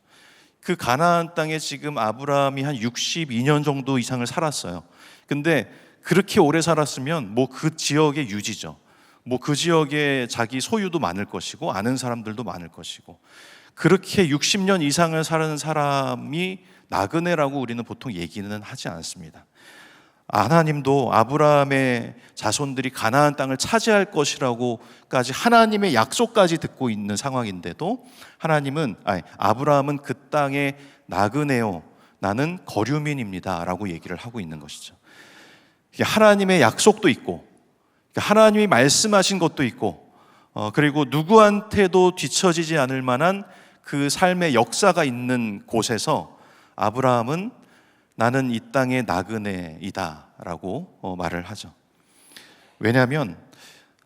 그 가나안 땅에 지금 아브라함이 한 62년 정도 이상을 살았어요. 근데 그렇게 오래 살았으면 뭐 그 지역의 유지죠. 뭐 그 지역에 자기 소유도 많을 것이고 아는 사람들도 많을 것이고, 그렇게 60년 이상을 사는 사람이 나그네라고 우리는 보통 얘기는 하지 않습니다. 하나님도 아브라함의 자손들이 가나안 땅을 차지할 것이라고까지 하나님의 약속까지 듣고 있는 상황인데도 아브라함은 그 땅의 나그네요, 나는 거류민입니다 라고 얘기를 하고 있는 것이죠. 하나님의 약속도 있고, 하나님이 말씀하신 것도 있고, 그리고 누구한테도 뒤처지지 않을 만한 그 삶의 역사가 있는 곳에서 아브라함은 나는 이 땅의 나그네이다 라고 말을 하죠. 왜냐하면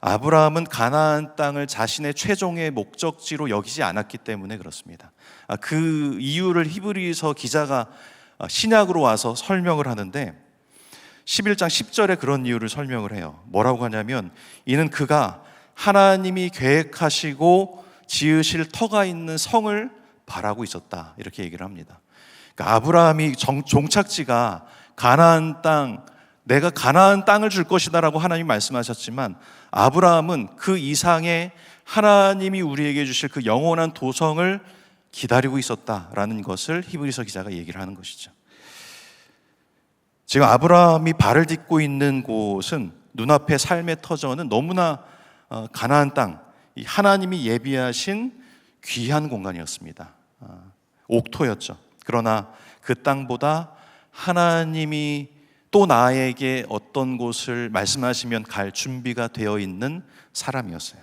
아브라함은 가나안 땅을 자신의 최종의 목적지로 여기지 않았기 때문에 그렇습니다. 그 이유를 히브리서 기자가 신약으로 와서 설명을 하는데 11장 10절에 그런 이유를 설명을 해요. 뭐라고 하냐면 이는 그가 하나님이 계획하시고 지으실 터가 있는 성을 바라고 있었다, 이렇게 얘기를 합니다. 그러니까 아브라함이 종착지가 가나안 땅, 내가 가나안 땅을 줄 것이다라고 하나님이 말씀하셨지만 아브라함은 그 이상의 하나님이 우리에게 주실 그 영원한 도성을 기다리고 있었다라는 것을 히브리서 기자가 얘기를 하는 것이죠. 지금 아브라함이 발을 딛고 있는 곳은 눈앞의 삶의 터전은 너무나 가나안 땅, 하나님이 예비하신 귀한 공간이었습니다. 옥토였죠. 그러나 그 땅보다 하나님이 또 나에게 어떤 곳을 말씀하시면 갈 준비가 되어 있는 사람이었어요.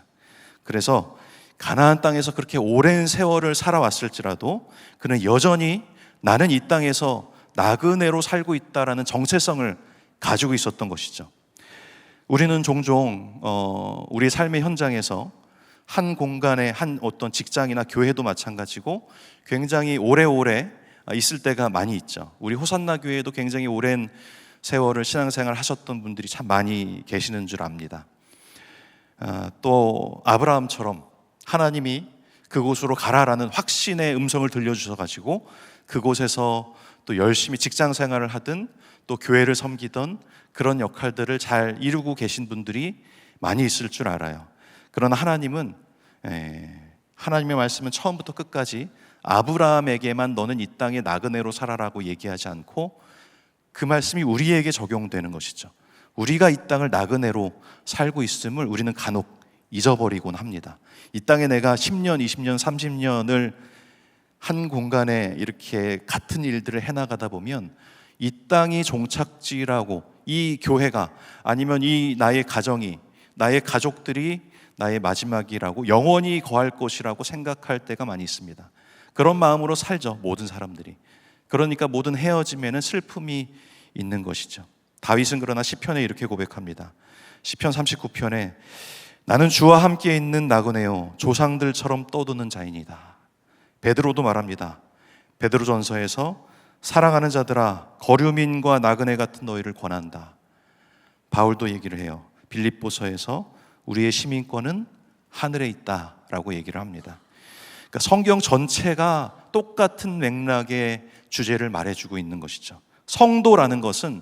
그래서 가나안 땅에서 그렇게 오랜 세월을 살아왔을지라도 그는 여전히 나는 이 땅에서 나그네로 살고 있다라는 정체성을 가지고 있었던 것이죠. 우리는 종종 우리 삶의 현장에서 한 공간에 한 어떤 직장이나 교회도 마찬가지고 굉장히 오래오래 있을 때가 많이 있죠. 우리 호산나 교회에도 굉장히 오랜 세월을 신앙생활 하셨던 분들이 참 많이 계시는 줄 압니다. 또 아브라함처럼 하나님이 그곳으로 가라라는 확신의 음성을 들려주셔가지고 그곳에서 또 열심히 직장생활을 하든 또 교회를 섬기던 그런 역할들을 잘 이루고 계신 분들이 많이 있을 줄 알아요. 그러나 하나님은 하나님의 말씀은 처음부터 끝까지 아브라함에게만 너는 이 땅에 나그네로 살아라고 얘기하지 않고 그 말씀이 우리에게 적용되는 것이죠. 우리가 이 땅을 나그네로 살고 있음을 우리는 간혹 잊어버리곤 합니다. 이 땅에 내가 10년, 20년, 30년을 한 공간에 이렇게 같은 일들을 해나가다 보면 이 땅이 종착지라고, 이 교회가 아니면 이 나의 가정이, 나의 가족들이 나의 마지막이라고, 영원히 거할 것이라고 생각할 때가 많이 있습니다. 그런 마음으로 살죠, 모든 사람들이. 그러니까 모든 헤어짐에는 슬픔이 있는 것이죠. 다윗은 그러나 시편에 이렇게 고백합니다. 시편 39편에 나는 주와 함께 있는 나그네요 조상들처럼 떠도는 자이니다. 베드로도 말합니다. 베드로전서에서 사랑하는 자들아 거류민과 나그네 같은 너희를 권한다. 바울도 얘기를 해요. 빌립보서에서 우리의 시민권은 하늘에 있다라고 얘기를 합니다. 그러니까 성경 전체가 똑같은 맥락의 주제를 말해주고 있는 것이죠. 성도라는 것은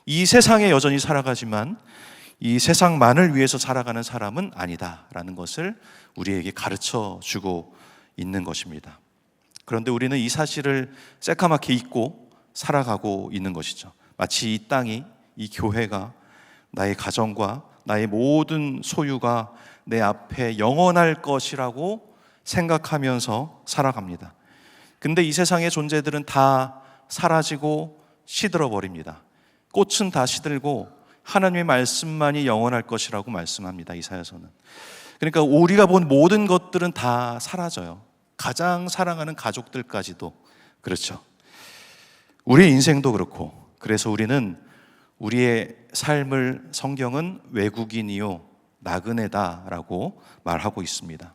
이 세상에 여전히 살아가지만 이 세상만을 위해서 살아가는 사람은 아니다라는 것을 우리에게 가르쳐주고 있는 것입니다. 그런데 우리는 이 사실을 새까맣게 잊고 살아가고 있는 것이죠. 마치 이 땅이, 이 교회가, 나의 가정과 나의 모든 소유가 내 앞에 영원할 것이라고 생각하면서 살아갑니다. 근데 이 세상의 존재들은 다 사라지고 시들어 버립니다. 꽃은 다 시들고 하나님의 말씀만이 영원할 것이라고 말씀합니다. 이사야서는. 그러니까 우리가 본 모든 것들은 다 사라져요. 가장 사랑하는 가족들까지도 그렇죠. 우리의 인생도 그렇고, 그래서 우리는 우리의 삶을 성경은 외국인이요 나그네다라고 말하고 있습니다.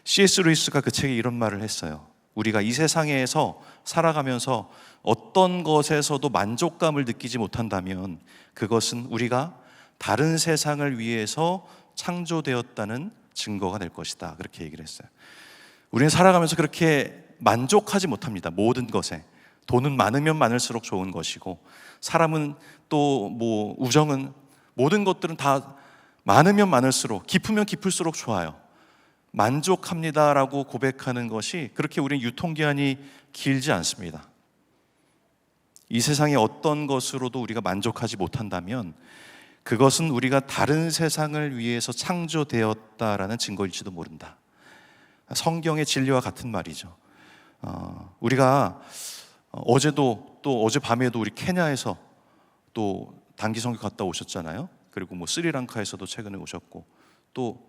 C.S. 루이스가 그 책에 이런 말을 했어요. 우리가 이 세상에서 살아가면서 어떤 것에서도 만족감을 느끼지 못한다면 그것은 우리가 다른 세상을 위해서 창조되었다는 증거가 될 것이다, 그렇게 얘기를 했어요. 우리는 살아가면서 그렇게 만족하지 못합니다. 모든 것에. 돈은 많으면 많을수록 좋은 것이고, 사람은 또 뭐 우정은, 모든 것들은 다 많으면 많을수록, 깊으면 깊을수록 좋아요. 만족합니다라고 고백하는 것이 그렇게 우리는 유통기한이 길지 않습니다. 이 세상의 어떤 것으로도 우리가 만족하지 못한다면 그것은 우리가 다른 세상을 위해서 창조되었다라는 증거일지도 모른다. 성경의 진리와 같은 말이죠. 우리가 어제도 또 어젯밤에도 우리 케냐에서 또 단기 선교 갔다 오셨잖아요. 그리고 뭐 스리랑카에서도 최근에 오셨고, 또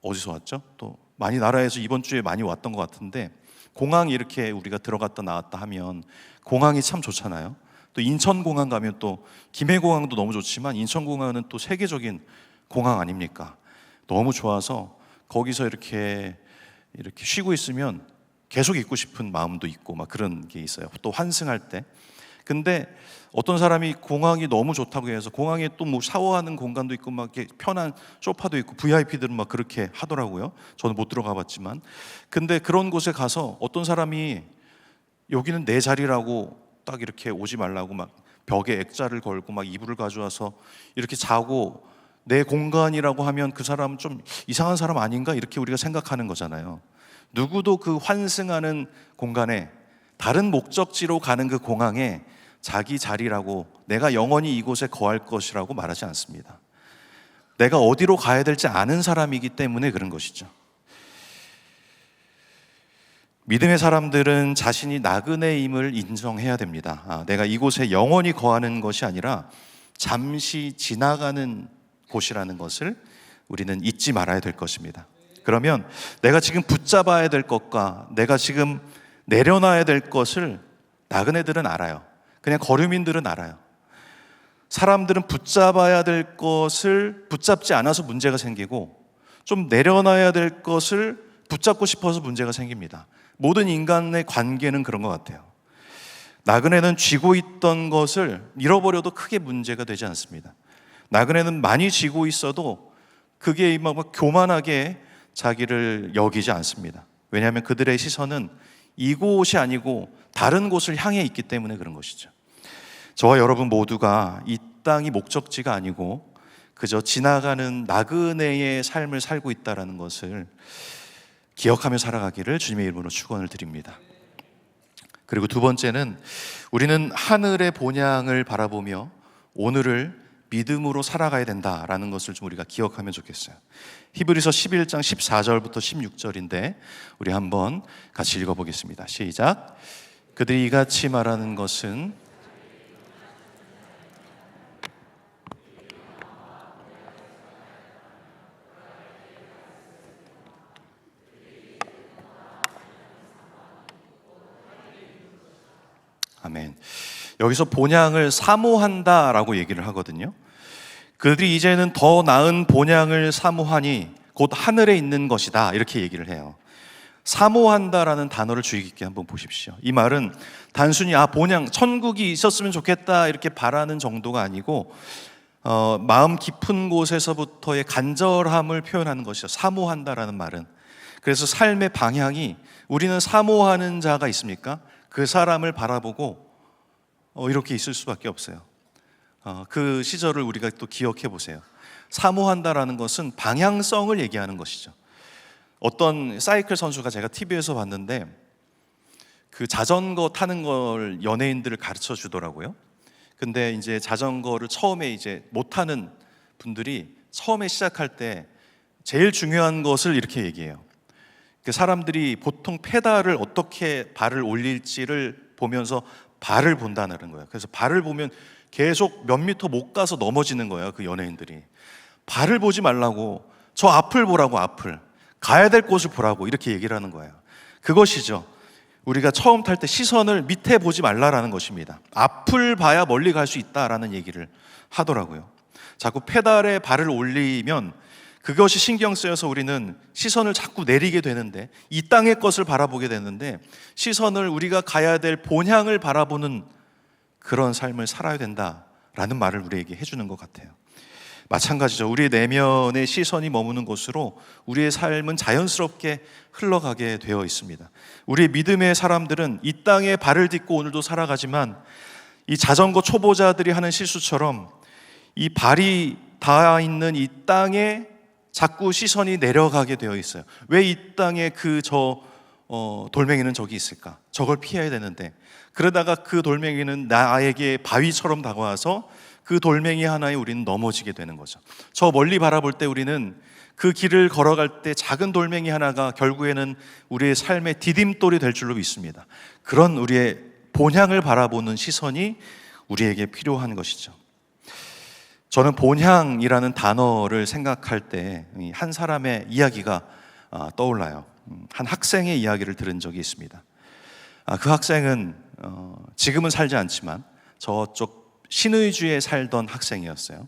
어디서 왔죠? 또 많이 나라에서 이번 주에 많이 왔던 것 같은데, 공항 이렇게 우리가 들어갔다 나왔다 하면 공항이 참 좋잖아요. 또 인천공항 가면 또 김해공항도 너무 좋지만 인천공항은 또 세계적인 공항 아닙니까? 너무 좋아서 거기서 이렇게 쉬고 있으면 계속 있고 싶은 마음도 있고 막 그런 게 있어요. 또 환승할 때. 근데 어떤 사람이 공항이 너무 좋다고 해서 공항에 또 뭐 샤워하는 공간도 있고 막 이렇게 편한 소파도 있고 VIP들은 막 그렇게 하더라고요. 저는 못 들어가 봤지만. 근데 그런 곳에 가서 어떤 사람이 여기는 내 자리라고 딱 이렇게 오지 말라고 막 벽에 액자를 걸고 막 이불을 가져와서 이렇게 자고 내 공간이라고 하면 그 사람은 좀 이상한 사람 아닌가? 이렇게 우리가 생각하는 거잖아요. 누구도 그 환승하는 공간에, 다른 목적지로 가는 그 공항에 자기 자리라고, 내가 영원히 이곳에 거할 것이라고 말하지 않습니다. 내가 어디로 가야 될지 아는 사람이기 때문에 그런 것이죠. 믿음의 사람들은 자신이 나그네임을 인정해야 됩니다. 내가 이곳에 영원히 거하는 것이 아니라 잠시 지나가는 곳이라는 것을 우리는 잊지 말아야 될 것입니다. 그러면 내가 지금 붙잡아야 될 것과 내가 지금 내려놔야 될 것을 나그네들은 알아요. 그냥 거류민들은 알아요. 사람들은 붙잡아야 될 것을 붙잡지 않아서 문제가 생기고, 좀 내려놔야 될 것을 붙잡고 싶어서 문제가 생깁니다. 모든 인간의 관계는 그런 것 같아요. 나그네는 쥐고 있던 것을 잃어버려도 크게 문제가 되지 않습니다. 나그네는 많이 쥐고 있어도 그게 막 교만하게 자기를 여기지 않습니다. 왜냐하면 그들의 시선은 이곳이 아니고 다른 곳을 향해 있기 때문에 그런 것이죠. 저와 여러분 모두가 이 땅이 목적지가 아니고 그저 지나가는 나그네의 삶을 살고 있다는 것을 기억하며 살아가기를 주님의 이름으로 축원을 드립니다. 그리고 두 번째는 우리는 하늘의 본향을 바라보며 오늘을 믿음으로 살아가야 된다라는 것을 좀 우리가 기억하면 좋겠어요. 히브리서 11장 14절부터 16절인데 우리 한번 같이 읽어보겠습니다. 시작. 그들이 이같이 말하는 것은 아멘. 여기서 본향을 사모한다라고 얘기를 하거든요. 그들이 이제는 더 나은 본향을 사모하니 곧 하늘에 있는 것이다, 이렇게 얘기를 해요. 사모한다라는 단어를 주의 깊게 한번 보십시오. 이 말은 단순히 본향, 천국이 있었으면 좋겠다 이렇게 바라는 정도가 아니고 마음 깊은 곳에서부터의 간절함을 표현하는 것이죠. 사모한다라는 말은. 그래서 삶의 방향이, 우리는 사모하는 자가 있습니까? 그 사람을 바라보고 이렇게 있을 수밖에 없어요. 그 시절을 우리가 또 기억해 보세요. 사모한다라는 것은 방향성을 얘기하는 것이죠. 어떤 사이클 선수가 제가 TV에서 봤는데 그 자전거 타는 걸 연예인들을 가르쳐 주더라고요. 근데 이제 자전거를 처음에 이제 못 타는 분들이 처음에 시작할 때 제일 중요한 것을 이렇게 얘기해요. 그 사람들이 보통 페달을 어떻게 발을 올릴지를 보면서 발을 본다는 거예요. 그래서 발을 보면 계속 몇 미터 못 가서 넘어지는 거예요. 그 연예인들이 발을 보지 말라고, 저 앞을 보라고, 앞을 가야 될 곳을 보라고 이렇게 얘기를 하는 거예요. 그것이죠. 우리가 처음 탈 때 시선을 밑에 보지 말라라는 것입니다. 앞을 봐야 멀리 갈 수 있다라는 얘기를 하더라고요. 자꾸 페달에 발을 올리면 그것이 신경 쓰여서 우리는 시선을 자꾸 내리게 되는데, 이 땅의 것을 바라보게 되는데 시선을 우리가 가야 될 본향을 바라보는 그런 삶을 살아야 된다라는 말을 우리에게 해주는 것 같아요. 마찬가지죠. 우리의 내면의 시선이 머무는 곳으로 우리의 삶은 자연스럽게 흘러가게 되어 있습니다. 우리의 믿음의 사람들은 이 땅에 발을 딛고 오늘도 살아가지만 이 자전거 초보자들이 하는 실수처럼 이 발이 닿아 있는 이 땅에 자꾸 시선이 내려가게 되어 있어요. 왜 이 땅에 돌멩이는 저기 있을까? 저걸 피해야 되는데, 그러다가 그 돌멩이는 나에게 바위처럼 다가와서 그 돌멩이 하나에 우리는 넘어지게 되는 거죠. 저 멀리 바라볼 때 우리는 그 길을 걸어갈 때 작은 돌멩이 하나가 결국에는 우리의 삶의 디딤돌이 될 줄로 믿습니다. 그런 우리의 본향을 바라보는 시선이 우리에게 필요한 것이죠. 저는 본향이라는 단어를 생각할 때 한 사람의 이야기가 떠올라요. 한 학생의 이야기를 들은 적이 있습니다. 그 학생은 지금은 살지 않지만 저쪽 신의주에 살던 학생이었어요.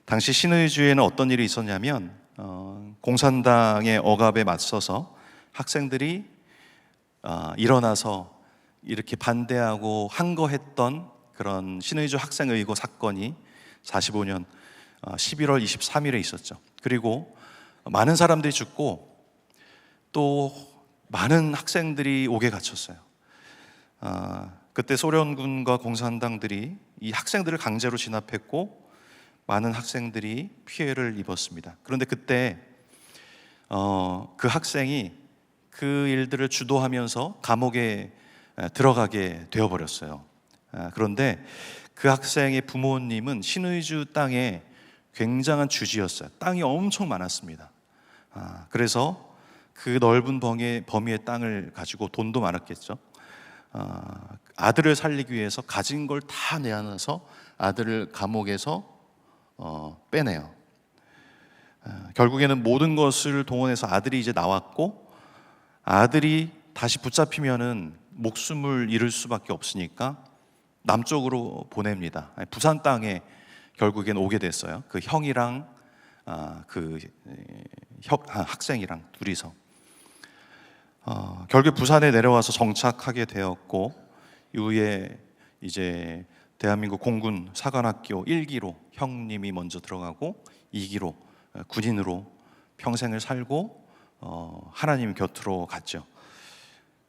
당시 신의주에는 어떤 일이 있었냐면 공산당의 억압에 맞서서 학생들이 일어나서 이렇게 반대하고 항거했던 그런 신의주 학생의고 사건이 45년 11월 23일에 있었죠. 그리고 많은 사람들이 죽고 또 많은 학생들이 옥에 갇혔어요. 그때 소련군과 공산당들이 이 학생들을 강제로 진압했고 많은 학생들이 피해를 입었습니다. 그런데 그때 그 학생이 그 일들을 주도하면서 감옥에 들어가게 되어버렸어요. 그런데 그 학생의 부모님은 신의주 땅에 굉장한 주지였어요. 땅이 엄청 많았습니다. 그래서 그 넓은 범위의 땅을 가지고 돈도 많았겠죠. 아들을 살리기 위해서 가진 걸 다 내어놔서 아들을 감옥에서 빼내요. 결국에는 모든 것을 동원해서 아들이 이제 나왔고, 아들이 다시 붙잡히면은 목숨을 잃을 수밖에 없으니까 남쪽으로 보냅니다. 부산 땅에 결국엔 오게 됐어요. 그 형이랑 학생이랑 둘이서 결국 부산에 내려와서 정착하게 되었고, 이후에 이제 대한민국 공군 사관학교 1기로 형님이 먼저 들어가고 2기로 군인으로 평생을 살고 하나님 곁으로 갔죠.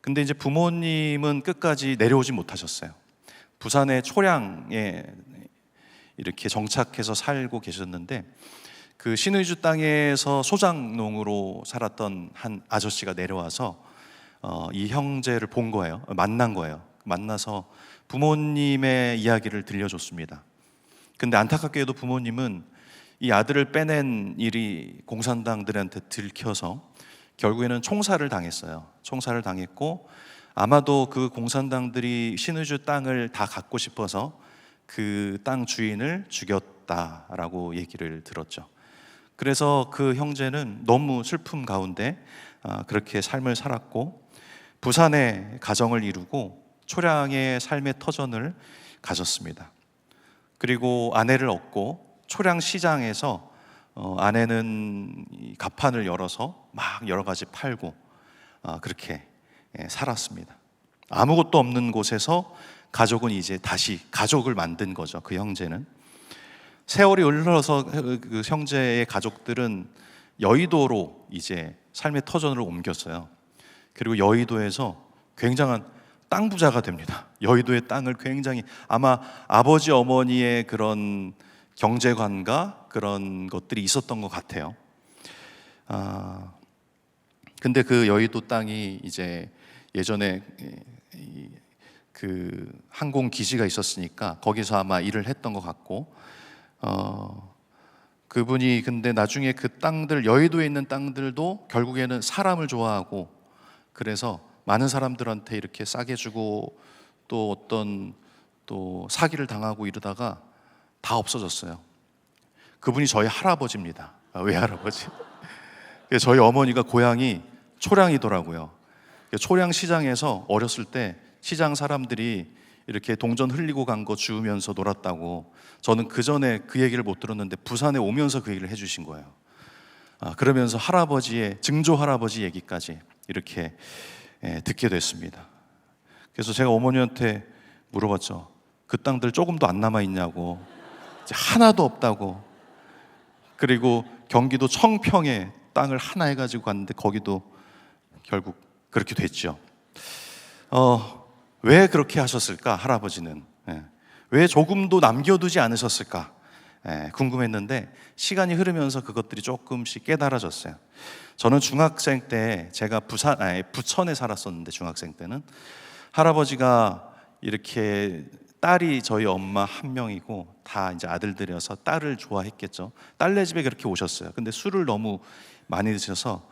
근데 이제 부모님은 끝까지 내려오지 못하셨어요. 부산의 초량에 이렇게 정착해서 살고 계셨는데, 그 신의주 땅에서 소장농으로 살았던 한 아저씨가 내려와서 이 형제를 본 거예요. 만난 거예요. 만나서 부모님의 이야기를 들려줬습니다. 근데 안타깝게도 부모님은 이 아들을 빼낸 일이 공산당들한테 들켜서 결국에는 총살을 당했어요. 총살을 당했고, 아마도 그 공산당들이 신의주 땅을 다 갖고 싶어서 그 땅 주인을 죽였다라고 얘기를 들었죠. 그래서 그 형제는 너무 슬픔 가운데 그렇게 삶을 살았고, 부산에 가정을 이루고 초량의 삶의 터전을 가졌습니다. 그리고 아내를 얻고 초량 시장에서 아내는 가판을 열어서 막 여러 가지 팔고 그렇게 살았습니다. 아무것도 없는 곳에서 가족은 이제 다시 가족을 만든 거죠. 그 형제는. 세월이 흘러서 그 형제의 가족들은 여의도로 이제 삶의 터전으로 옮겼어요. 그리고 여의도에서 굉장한 땅 부자가 됩니다. 여의도의 땅을 굉장히, 아마 아버지 어머니의 그런 경제관과 그런 것들이 있었던 것 같아요. 근데 그 여의도 땅이 이제 예전에 그 항공 기지가 있었으니까 거기서 아마 일을 했던 것 같고, 그분이 근데 나중에 그 땅들, 여의도에 있는 땅들도 결국에는 사람을 좋아하고, 그래서 많은 사람들한테 이렇게 싸게 주고 또 어떤 또 사기를 당하고 이러다가 다 없어졌어요. 그분이 저희 할아버지입니다. 외할아버지. 저희 어머니가 고향이 초량이더라고요. 초량 시장에서 어렸을 때 시장 사람들이 이렇게 동전 흘리고 간 거 주우면서 놀았다고, 저는 그 전에 그 얘기를 못 들었는데 부산에 오면서 그 얘기를 해주신 거예요. 그러면서 할아버지의 증조 할아버지 얘기까지 이렇게 듣게 됐습니다. 그래서 제가 어머니한테 물어봤죠. 그 땅들 조금도 안 남아 있냐고. 이제 하나도 없다고. 그리고 경기도 청평에 땅을 하나 해가지고 갔는데 거기도 결국 그렇게 됐죠. 왜 그렇게 하셨을까 할아버지는? 왜 조금도 남겨두지 않으셨을까? 궁금했는데 시간이 흐르면서 그것들이 조금씩 깨달아졌어요. 저는 중학생 때 제가 부천에 살았었는데 중학생 때는 할아버지가 이렇게 딸이 저희 엄마 한 명이고 다 이제 아들들이어서 딸을 좋아했겠죠. 딸네 집에 그렇게 오셨어요. 근데 술을 너무 많이 드셔서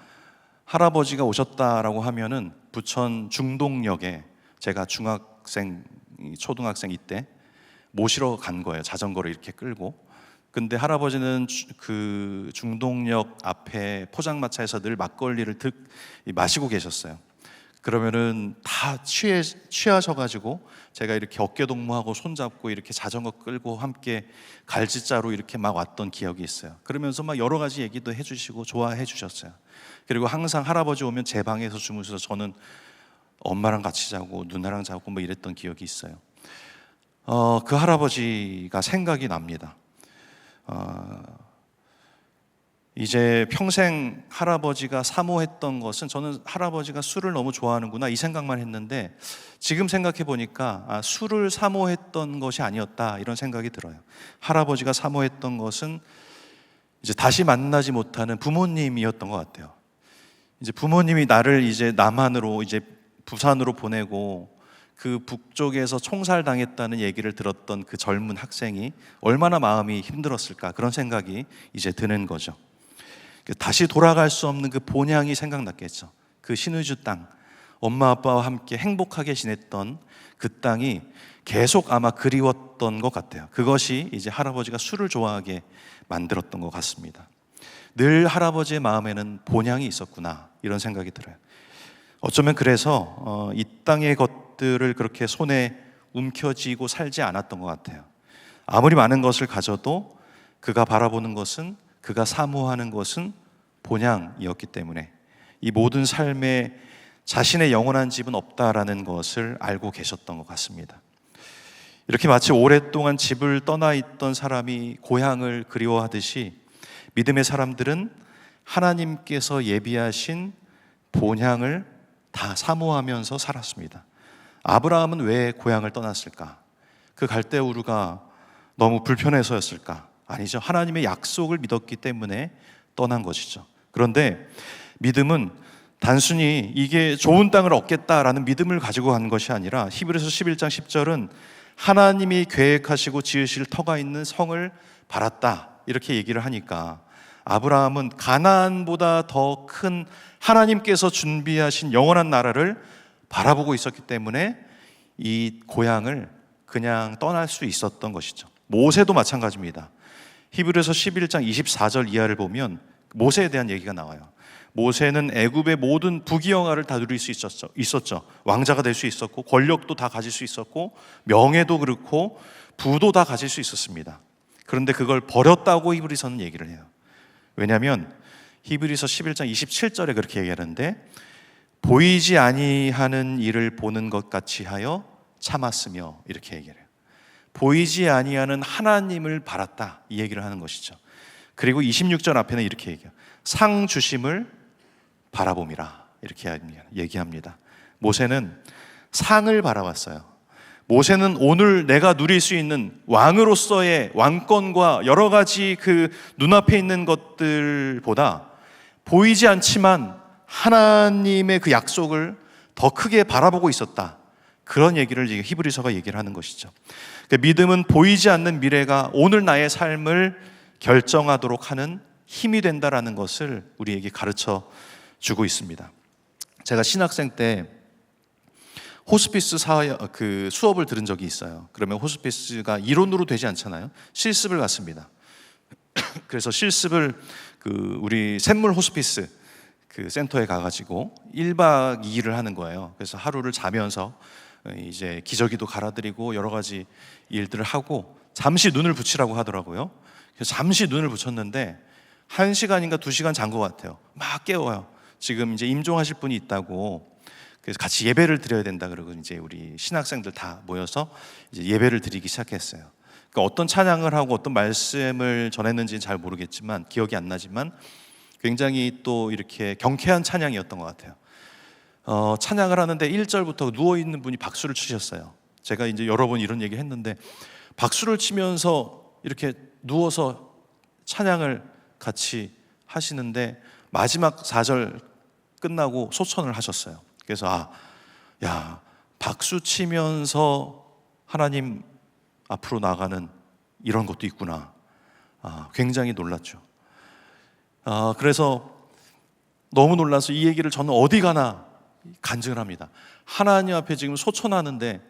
할아버지가 오셨다라고 하면은 부천 중동역에 제가 초등학생 이때 모시러 간 거예요. 자전거를 이렇게 끌고. 근데 할아버지는 그 중동역 앞에 포장마차에서 늘 막걸리를 마시고 계셨어요. 그러면은 다 취하셔가지고 제가 이렇게 어깨동무하고 손잡고 이렇게 자전거 끌고 함께 갈지자로 이렇게 막 왔던 기억이 있어요. 그러면서 막 여러 가지 얘기도 해주시고 좋아해 주셨어요. 그리고 항상 할아버지 오면 제 방에서 주무셔서 저는 엄마랑 같이 자고 누나랑 자고 뭐 이랬던 기억이 있어요. 그 할아버지가 생각이 납니다. 이제 평생 할아버지가 사모했던 것은 저는 할아버지가 술을 너무 좋아하는구나 이 생각만 했는데 지금 생각해 보니까 술을 사모했던 것이 아니었다 이런 생각이 들어요. 할아버지가 사모했던 것은 이제 다시 만나지 못하는 부모님이었던 것 같아요. 이제 부모님이 나를 이제 남한으로 이제 부산으로 보내고 그 북쪽에서 총살당했다는 얘기를 들었던 그 젊은 학생이 얼마나 마음이 힘들었을까 그런 생각이 이제 드는 거죠. 다시 돌아갈 수 없는 그 본향이 생각났겠죠. 그 신의주 땅, 엄마 아빠와 함께 행복하게 지냈던 그 땅이 계속 아마 그리웠던 것 같아요. 그것이 이제 할아버지가 술을 좋아하게 만들었던 것 같습니다. 늘 할아버지의 마음에는 본향이 있었구나 이런 생각이 들어요. 어쩌면 그래서 이 땅의 것들을 그렇게 손에 움켜쥐고 살지 않았던 것 같아요. 아무리 많은 것을 가져도 그가 바라보는 것은, 그가 사모하는 것은 본향이었기 때문에 이 모든 삶에 자신의 영원한 집은 없다라는 것을 알고 계셨던 것 같습니다. 이렇게 마치 오랫동안 집을 떠나 있던 사람이 고향을 그리워하듯이 믿음의 사람들은 하나님께서 예비하신 본향을 다 사모하면서 살았습니다. 아브라함은 왜 고향을 떠났을까? 그 갈대우르가 너무 불편해서였을까? 아니죠. 하나님의 약속을 믿었기 때문에 떠난 것이죠. 그런데 믿음은 단순히 이게 좋은 땅을 얻겠다라는 믿음을 가지고 간 것이 아니라 히브리서 11장 10절은 하나님이 계획하시고 지으실 터가 있는 성을 바랐다 이렇게 얘기를 하니까 아브라함은 가나안보다 더 큰 하나님께서 준비하신 영원한 나라를 바라보고 있었기 때문에 이 고향을 그냥 떠날 수 있었던 것이죠. 모세도 마찬가지입니다. 히브리서 11장 24절 이하를 보면 모세에 대한 얘기가 나와요. 모세는 애굽의 모든 부귀영화를 다 누릴 수 있었죠. 왕자가 될 수 있었고 권력도 다 가질 수 있었고 명예도 그렇고 부도 다 가질 수 있었습니다. 그런데 그걸 버렸다고 히브리서는 얘기를 해요. 왜냐하면 히브리서 11장 27절에 그렇게 얘기하는데 보이지 아니하는 일을 보는 것 같이 하여 참았으며 이렇게 얘기를 해요. 보이지 아니하는 하나님을 바랐다 이 얘기를 하는 것이죠. 그리고 26절 앞에는 이렇게 얘기해요. 상 주심을 바라봄이라 이렇게 얘기합니다. 모세는 상을 바라봤어요. 모세는 오늘 내가 누릴 수 있는 왕으로서의 왕권과 여러 가지 그 눈앞에 있는 것들보다 보이지 않지만 하나님의 그 약속을 더 크게 바라보고 있었다. 그런 얘기를 히브리서가 얘기를 하는 것이죠. 믿음은 보이지 않는 미래가 오늘 나의 삶을 결정하도록 하는 힘이 된다라는 것을 우리에게 가르쳐 주고 있습니다. 제가 신학생 때 호스피스 수업을 들은 적이 있어요. 그러면 호스피스가 이론으로 되지 않잖아요. 실습을 갔습니다. 그래서 실습을 우리 샘물 호스피스 그 센터에 가가지고 1박 2일을 하는 거예요. 그래서 하루를 자면서 이제 기저귀도 갈아드리고 여러 가지 일들을 하고 잠시 눈을 붙이라고 하더라고요. 그래서 잠시 눈을 붙였는데 1시간인가 2시간 잔 것 같아요. 막 깨워요. 지금 이제 임종하실 분이 있다고 그래서 같이 예배를 드려야 된다 그러고 이제 우리 신학생들 다 모여서 이제 예배를 드리기 시작했어요. 그러니까 어떤 찬양을 하고 어떤 말씀을 전했는지는 잘 모르겠지만, 기억이 안 나지만 굉장히 또 이렇게 경쾌한 찬양이었던 것 같아요. 찬양을 하는데 1절부터 누워있는 분이 박수를 치셨어요. 제가 이제 여러 번 이런 얘기 했는데, 박수를 치면서 이렇게 누워서 찬양을 같이 하시는데 마지막 4절 끝나고 소천을 하셨어요. 그래서 야, 박수 치면서 하나님 앞으로 나가는 이런 것도 있구나. 굉장히 놀랐죠. 그래서 너무 놀라서 이 얘기를 저는 어디 가나 간증을 합니다. 하나님 앞에 지금 소천하는데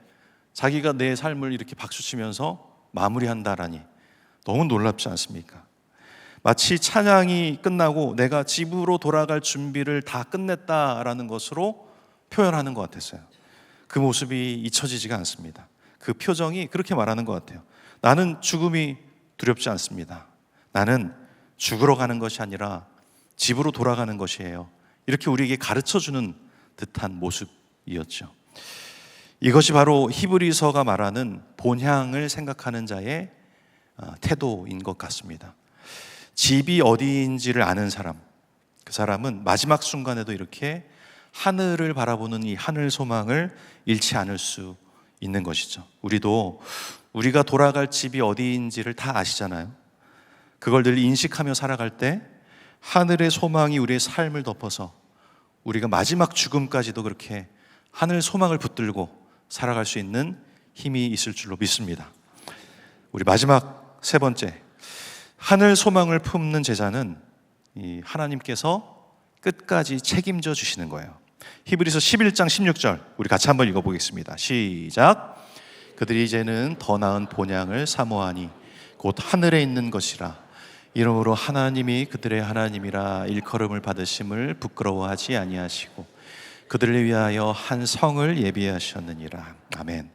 자기가 내 삶을 이렇게 박수치면서 마무리한다라니 너무 놀랍지 않습니까? 마치 찬양이 끝나고 내가 집으로 돌아갈 준비를 다 끝냈다라는 것으로 표현하는 것 같았어요. 그 모습이 잊혀지지가 않습니다. 그 표정이 그렇게 말하는 것 같아요. 나는 죽음이 두렵지 않습니다. 나는 죽으러 가는 것이 아니라 집으로 돌아가는 것이에요. 이렇게 우리에게 가르쳐주는 듯한 모습이었죠. 이것이 바로 히브리서가 말하는 본향을 생각하는 자의 태도인 것 같습니다. 집이 어디인지를 아는 사람, 그 사람은 마지막 순간에도 이렇게 하늘을 바라보는 이 하늘 소망을 잃지 않을 수 있는 것이죠. 우리도 우리가 돌아갈 집이 어디인지를 다 아시잖아요. 그걸 늘 인식하며 살아갈 때 하늘의 소망이 우리의 삶을 덮어서 우리가 마지막 죽음까지도 그렇게 하늘 소망을 붙들고 살아갈 수 있는 힘이 있을 줄로 믿습니다. 우리 마지막 세 번째, 하늘 소망을 품는 제자는 이 하나님께서 끝까지 책임져 주시는 거예요. 히브리서 11장 16절 우리 같이 한번 읽어보겠습니다. 시작. 그들이 이제는 더 나은 본향을 사모하니 곧 하늘에 있는 것이라. 이러므로 하나님이 그들의 하나님이라 일컬음을 받으심을 부끄러워하지 아니하시고 그들을 위하여 한 성을 예비하셨느니라. 아멘.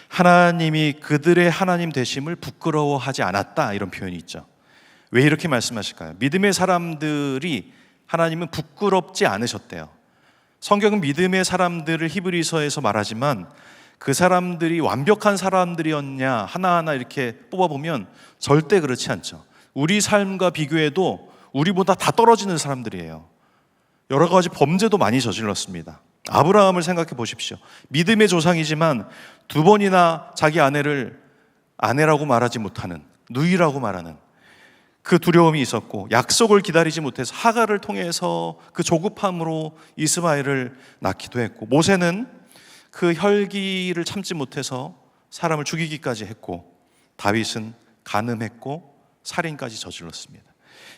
하나님이 그들의 하나님 되심을 부끄러워하지 않았다, 이런 표현이 있죠. 왜 이렇게 말씀하실까요? 믿음의 사람들이 하나님은 부끄럽지 않으셨대요. 성경은 믿음의 사람들을 히브리서에서 말하지만 그 사람들이 완벽한 사람들이었냐 하나하나 이렇게 뽑아보면 절대 그렇지 않죠. 우리 삶과 비교해도 우리보다 다 떨어지는 사람들이에요. 여러 가지 범죄도 많이 저질렀습니다. 아브라함을 생각해 보십시오. 믿음의 조상이지만 2번이나 자기 아내를 아내라고 말하지 못하는, 누이라고 말하는 그 두려움이 있었고, 약속을 기다리지 못해서 하갈을 통해서 그 조급함으로 이스마엘을 낳기도 했고, 모세는 그 혈기를 참지 못해서 사람을 죽이기까지 했고, 다윗은 간음했고 살인까지 저질렀습니다.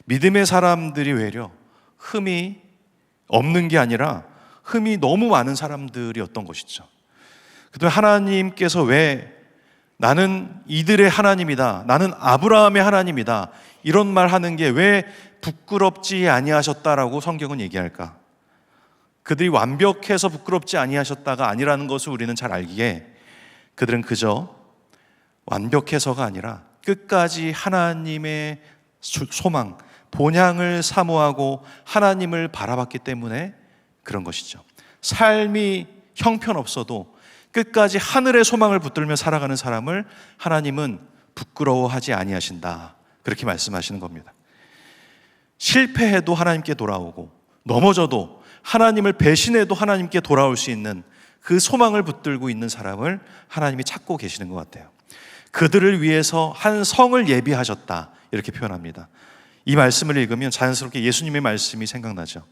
믿음의 사람들이 외려 흠이 없는 게 아니라 흠이 너무 많은 사람들이었던 것이죠. 그런데 하나님께서 왜 나는 이들의 하나님이다, 나는 아브라함의 하나님이다, 이런 말 하는 게 왜 부끄럽지 아니하셨다라고 성경은 얘기할까? 그들이 완벽해서 부끄럽지 아니하셨다가 아니라는 것을 우리는 잘 알기에 그들은 그저 완벽해서가 아니라 끝까지 하나님의 소망, 본향을 사모하고 하나님을 바라봤기 때문에 그런 것이죠. 삶이 형편없어도 끝까지 하늘의 소망을 붙들며 살아가는 사람을 하나님은 부끄러워하지 아니하신다, 그렇게 말씀하시는 겁니다. 실패해도 하나님께 돌아오고 넘어져도 하나님을 배신해도 하나님께 돌아올 수 있는 그 소망을 붙들고 있는 사람을 하나님이 찾고 계시는 것 같아요. 그들을 위해서 한 성을 예비하셨다, 이렇게 표현합니다. 이 말씀을 읽으면 자연스럽게 예수님의 말씀이 생각나죠.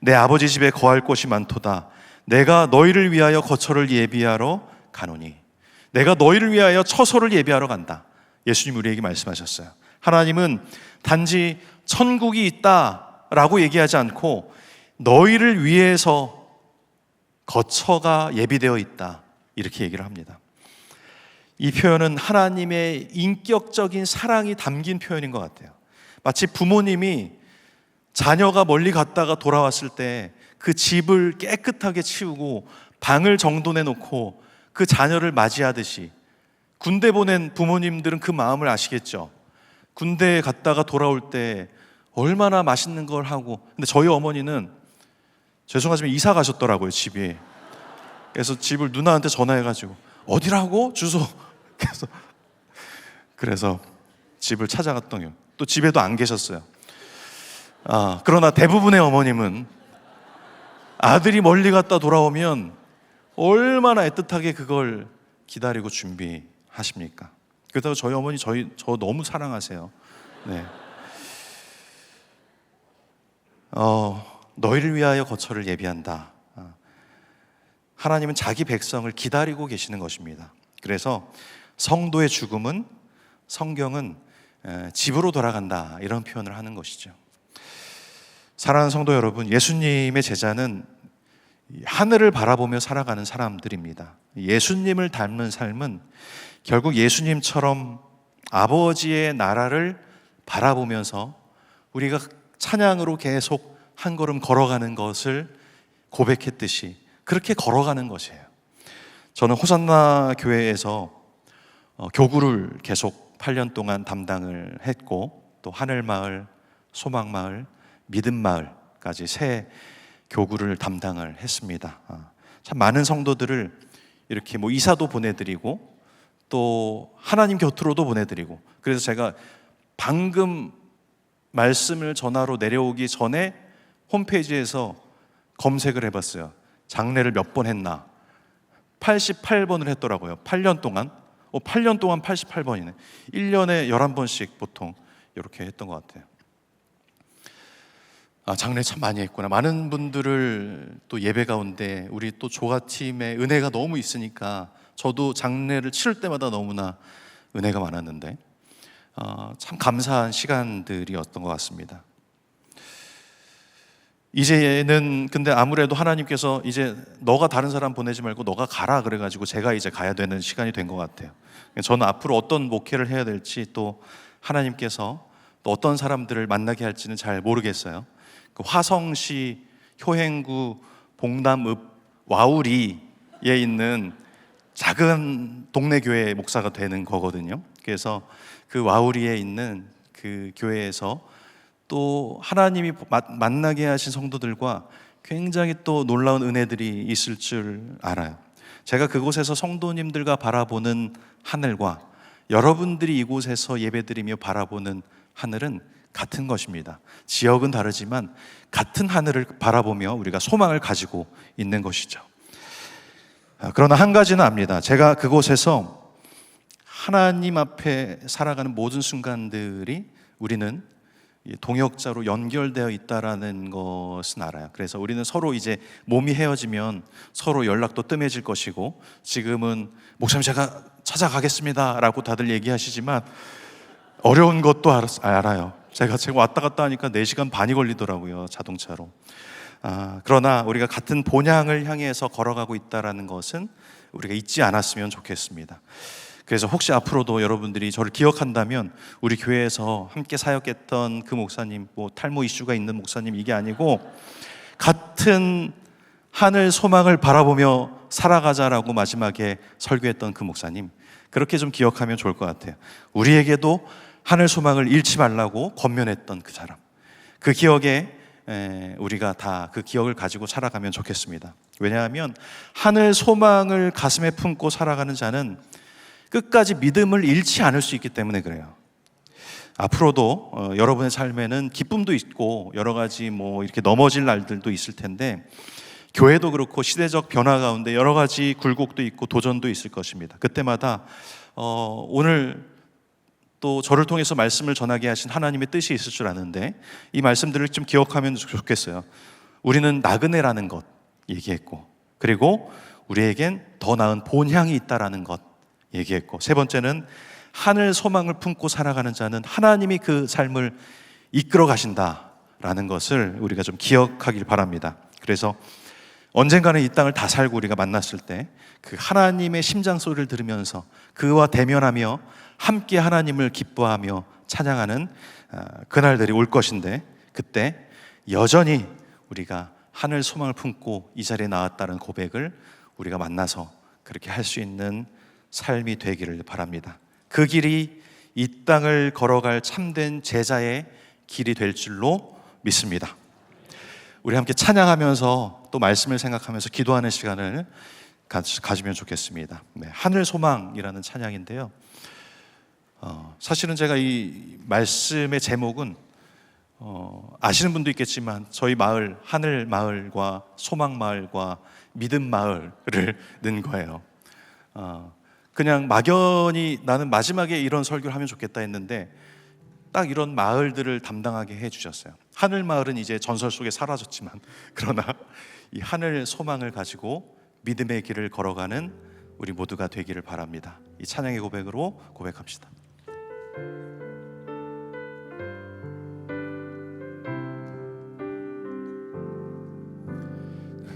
내 아버지 집에 거할 곳이 많도다. 내가 너희를 위하여 거처를 예비하러 가노니. 내가 너희를 위하여 처소를 예비하러 간다. 예수님 우리에게 말씀하셨어요. 하나님은 단지 천국이 있다라고 얘기하지 않고 너희를 위해서 거처가 예비되어 있다, 이렇게 얘기를 합니다. 이 표현은 하나님의 인격적인 사랑이 담긴 표현인 것 같아요. 마치 부모님이 자녀가 멀리 갔다가 돌아왔을 때 그 집을 깨끗하게 치우고 방을 정돈해 놓고 그 자녀를 맞이하듯이, 군대 보낸 부모님들은 그 마음을 아시겠죠. 군대에 갔다가 돌아올 때 얼마나 맛있는 걸 하고, 근데 저희 어머니는 죄송하지만 이사 가셨더라고요, 집이. 그래서 집을 누나한테 전화해가지고 어디라고? 주소. 그래서 그래서 집을 찾아갔더니 또 집에도 안 계셨어요. 그러나 대부분의 어머님은 아들이 멀리 갔다 돌아오면 얼마나 애틋하게 그걸 기다리고 준비하십니까? 그렇다고 저희 어머니 저 너무 사랑하세요. 네. 너희를 위하여 거처를 예비한다. 하나님은 자기 백성을 기다리고 계시는 것입니다. 그래서 성도의 죽음은 성경은 집으로 돌아간다 이런 표현을 하는 것이죠. 사랑하는 성도 여러분, 예수님의 제자는 하늘을 바라보며 살아가는 사람들입니다. 예수님을 닮는 삶은 결국 예수님처럼 아버지의 나라를 바라보면서 우리가 찬양으로 계속 한 걸음 걸어가는 것을 고백했듯이 그렇게 걸어가는 것이에요. 저는 호산나 교회에서 교구를 계속 8년 동안 담당을 했고 또 하늘마을, 소망마을, 믿음마을까지 세 교구를 담당을 했습니다. 참 많은 성도들을 이렇게 뭐 이사도 보내드리고 또 하나님 곁으로도 보내드리고, 그래서 제가 방금 말씀을 전화로 내려오기 전에 홈페이지에서 검색을 해봤어요. 장례를 몇 번 했나? 88번을 했더라고요. 8년 동안. 8년 동안 88번이네. 1년에 11번씩 보통 이렇게 했던 것 같아요. 장례 참 많이 했구나. 많은 분들을 또 예배 가운데 우리 또 조가팀의 은혜가 너무 있으니까 저도 장례를 치를 때마다 너무나 은혜가 많았는데 참 감사한 시간들이었던 것 같습니다. 이제는 근데 아무래도 하나님께서 이제 너가 다른 사람 보내지 말고 너가 가라 그래가지고 제가 이제 가야 되는 시간이 된 것 같아요. 저는 앞으로 어떤 목회를 해야 될지 또 하나님께서 또 어떤 사람들을 만나게 할지는 잘 모르겠어요. 그 화성시 효행구 봉담읍 와우리에 있는 작은 동네 교회 목사가 되는 거거든요. 그래서 그 와우리에 있는 그 교회에서 또 하나님이 만나게 하신 성도들과 굉장히 또 놀라운 은혜들이 있을 줄 알아요. 제가 그곳에서 성도님들과 바라보는 하늘과 여러분들이 이곳에서 예배드리며 바라보는 하늘은 같은 것입니다. 지역은 다르지만 같은 하늘을 바라보며 우리가 소망을 가지고 있는 것이죠. 그러나 한 가지는 압니다. 제가 그곳에서 하나님 앞에 살아가는 모든 순간들이 우리는 동역자로 연결되어 있다라는 것은 알아요. 그래서 우리는 서로 이제 몸이 헤어지면 서로 연락도 뜸해질 것이고, 지금은 목사님 제가 찾아가겠습니다 라고 다들 얘기하시지만 어려운 것도 알아요. 제가 왔다 갔다 하니까 4시간 반이 걸리더라고요, 자동차로. 그러나 우리가 같은 본향을 향해서 걸어가고 있다는 것은 우리가 잊지 않았으면 좋겠습니다. 그래서 혹시 앞으로도 여러분들이 저를 기억한다면 우리 교회에서 함께 사역했던 그 목사님, 뭐 탈모 이슈가 있는 목사님 이게 아니고 같은 하늘 소망을 바라보며 살아가자라고 마지막에 설교했던 그 목사님, 그렇게 좀 기억하면 좋을 것 같아요. 우리에게도 하늘 소망을 잃지 말라고 권면했던 그 사람, 그 기억에 우리가 다 그 기억을 가지고 살아가면 좋겠습니다. 왜냐하면 하늘 소망을 가슴에 품고 살아가는 자는 끝까지 믿음을 잃지 않을 수 있기 때문에 그래요. 앞으로도 여러분의 삶에는 기쁨도 있고 여러 가지 뭐 이렇게 넘어질 날들도 있을 텐데, 교회도 그렇고 시대적 변화 가운데 여러 가지 굴곡도 있고 도전도 있을 것입니다. 그때마다 오늘 또 저를 통해서 말씀을 전하게 하신 하나님의 뜻이 있을 줄 아는데 이 말씀들을 좀 기억하면 좋겠어요. 우리는 나그네라는 것 얘기했고, 그리고 우리에겐 더 나은 본향이 있다라는 것 얘기했고, 세 번째는 하늘 소망을 품고 살아가는 자는 하나님이 그 삶을 이끌어 가신다라는 것을 우리가 좀 기억하길 바랍니다. 그래서 언젠가는 이 땅을 다 살고 우리가 만났을 때 그 하나님의 심장 소리를 들으면서 그와 대면하며 함께 하나님을 기뻐하며 찬양하는 그날들이 올 것인데, 그때 여전히 우리가 하늘 소망을 품고 이 자리에 나왔다는 고백을 우리가 만나서 그렇게 할 수 있는 삶이 되기를 바랍니다. 그 길이 이 땅을 걸어갈 참된 제자의 길이 될 줄로 믿습니다. 우리 함께 찬양하면서 또 말씀을 생각하면서 기도하는 시간을 가지면 좋겠습니다. 네, 하늘 소망이라는 찬양인데요. 사실은 제가 이 말씀의 제목은 아시는 분도 있겠지만 저희 마을 하늘 마을과 소망 마을과 믿음 마을을 넣은 거예요. 그냥 막연히 나는 마지막에 이런 설교를 하면 좋겠다 했는데 딱 이런 마을들을 담당하게 해주셨어요. 하늘 마을은 이제 전설 속에 사라졌지만 그러나 이 하늘 소망을 가지고 믿음의 길을 걸어가는 우리 모두가 되기를 바랍니다. 이 찬양의 고백으로 고백합시다.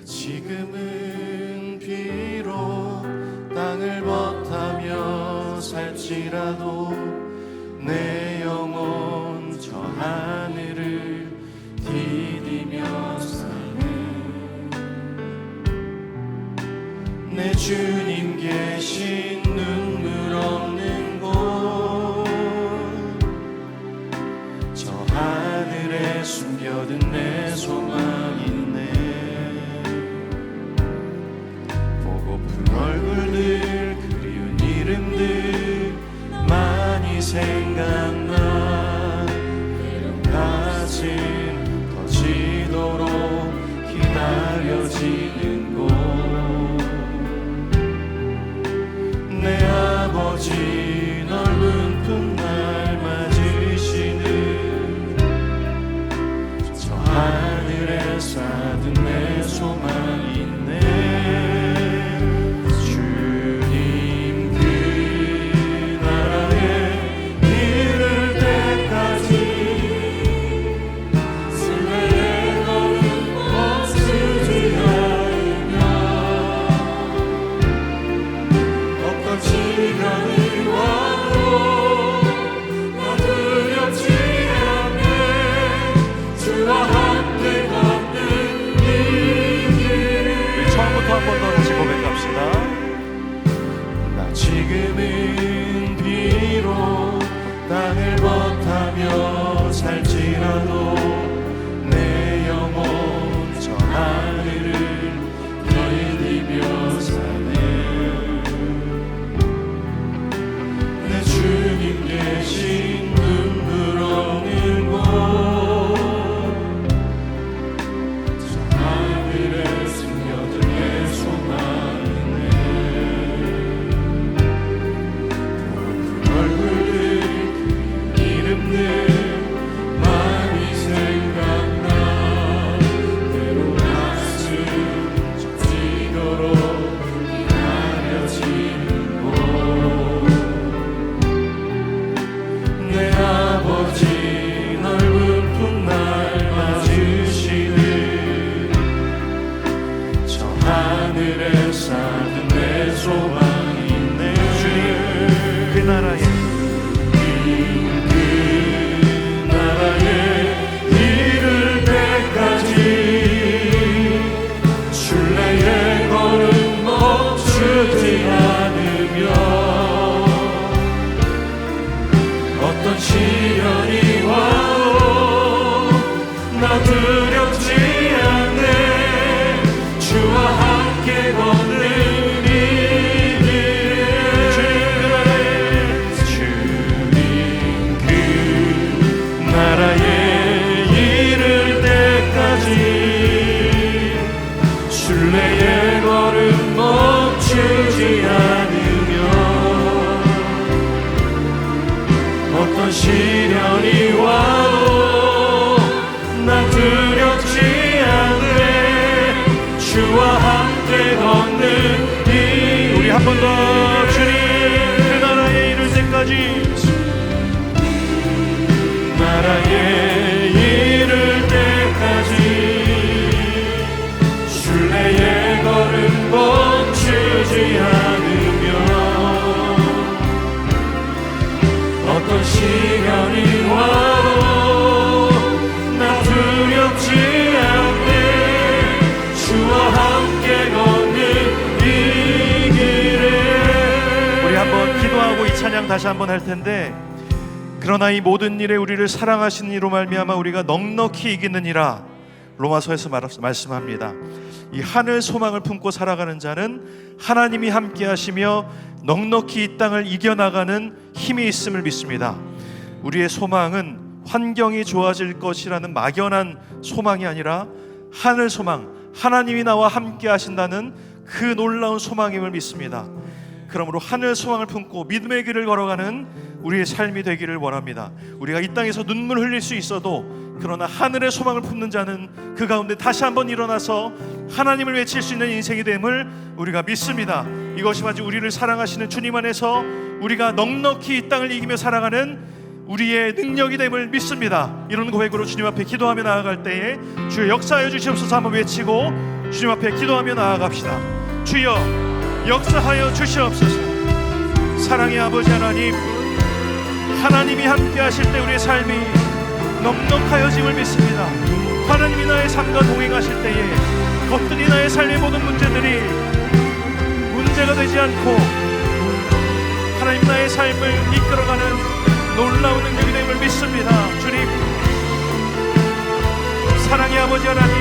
지금은 비록 땅을 벗하며 살지라도 내 영혼 저 하늘을 디디며 사네. 내 주님 계신 눈물 없는 곳 저 하늘에 숨겨둔 내 소망 있네. 보고픈 얼굴들 그리운 이름들 많이 생각나. 때론 가슴 터지도록 기다려지는 곳 내 아버지 넓은 품날 맞으시는 저 하늘에 쌓은 내 소망 있네. 주님 그 나라에 이를 때까지 순례의 걸음 멈추지 않으며 어떤 시간이 와도 나 두렵지 않네. 주와 함께 걷는 이 길을. 우리 처음부터 한 번 더 다시 고백합시다. 나 지금은 비록 땅을 벗하며 살지라도 내 영혼 저 하늘을 디디며 사네. 내 주님 계신 눈물 없는 곳 저 하늘에 숨겨둔 내 소망 있네. 보고픈 얼굴들 그리운 이름들 많이 생각나. 때로 가슴 젖히도록 기다려지는 곳 내 아버지 넓은 품날 맞으시는 저 하늘에 쌓은 내 소망 있네. 그 나라에 그 나라에 이를 때까지 순례의 걸음 멈추지 않으며 어떤 시련이 와도 나 두렵지 않네. 주와 함께 걷는 이 길에 주님 그 나라에 이를 때까지 순례의 걸음 멈추지 않으며 어떤 시련이 와도 난 두렵지 않네. 주와 함께 걷는 이 우리 한 번 더 주님 그 나라에 이를 때까지 나라에 이를 때까지 순례의 걸음 멈추지 않으며 어떤 시련이 와도 나 두렵지 않네. 주와 함께 걷는 이 길에. 우리 한번 기도하고 이 찬양 다시 한번 할 텐데, 그러나 이 모든 일에 우리를 사랑하신 이로 말미암아 우리가 넉넉히 이기느니라 로마서에서 말씀합니다. 이 하늘 소망을 품고 살아가는 자는 하나님이 함께 하시며 넉넉히 이 땅을 이겨나가는 힘이 있음을 믿습니다. 우리의 소망은 환경이 좋아질 것이라는 막연한 소망이 아니라 하늘 소망, 하나님이 나와 함께 하신다는 그 놀라운 소망임을 믿습니다. 그러므로 하늘 소망을 품고 믿음의 길을 걸어가는 우리의 삶이 되기를 원합니다. 우리가 이 땅에서 눈물 흘릴 수 있어도 그러나 하늘의 소망을 품는 자는 그 가운데 다시 한번 일어나서 하나님을 외칠 수 있는 인생이 됨을 우리가 믿습니다. 이것이 마치 우리를 사랑하시는 주님 안에서 우리가 넉넉히 이 땅을 이기며 살아가는 우리의 능력이 됨을 믿습니다. 이런 고백으로 주님 앞에 기도하며 나아갈 때에 주여 역사하여 주시옵소서 한번 외치고 주님 앞에 기도하며 나아갑시다. 주여 역사하여 주시옵소서. 사랑의 아버지 하나님, 하나님이 함께 하실 때 우리의 삶이 넉넉하여짐을 믿습니다. 하나님이 나의 삶과 동행하실 때에 겉들이 나의 삶의 모든 문제들이 문제가 되지 않고 하나님 나의 삶을 이끌어가는 놀라운 능력이 됨을 믿습니다. 주님, 사랑의 아버지 하나님,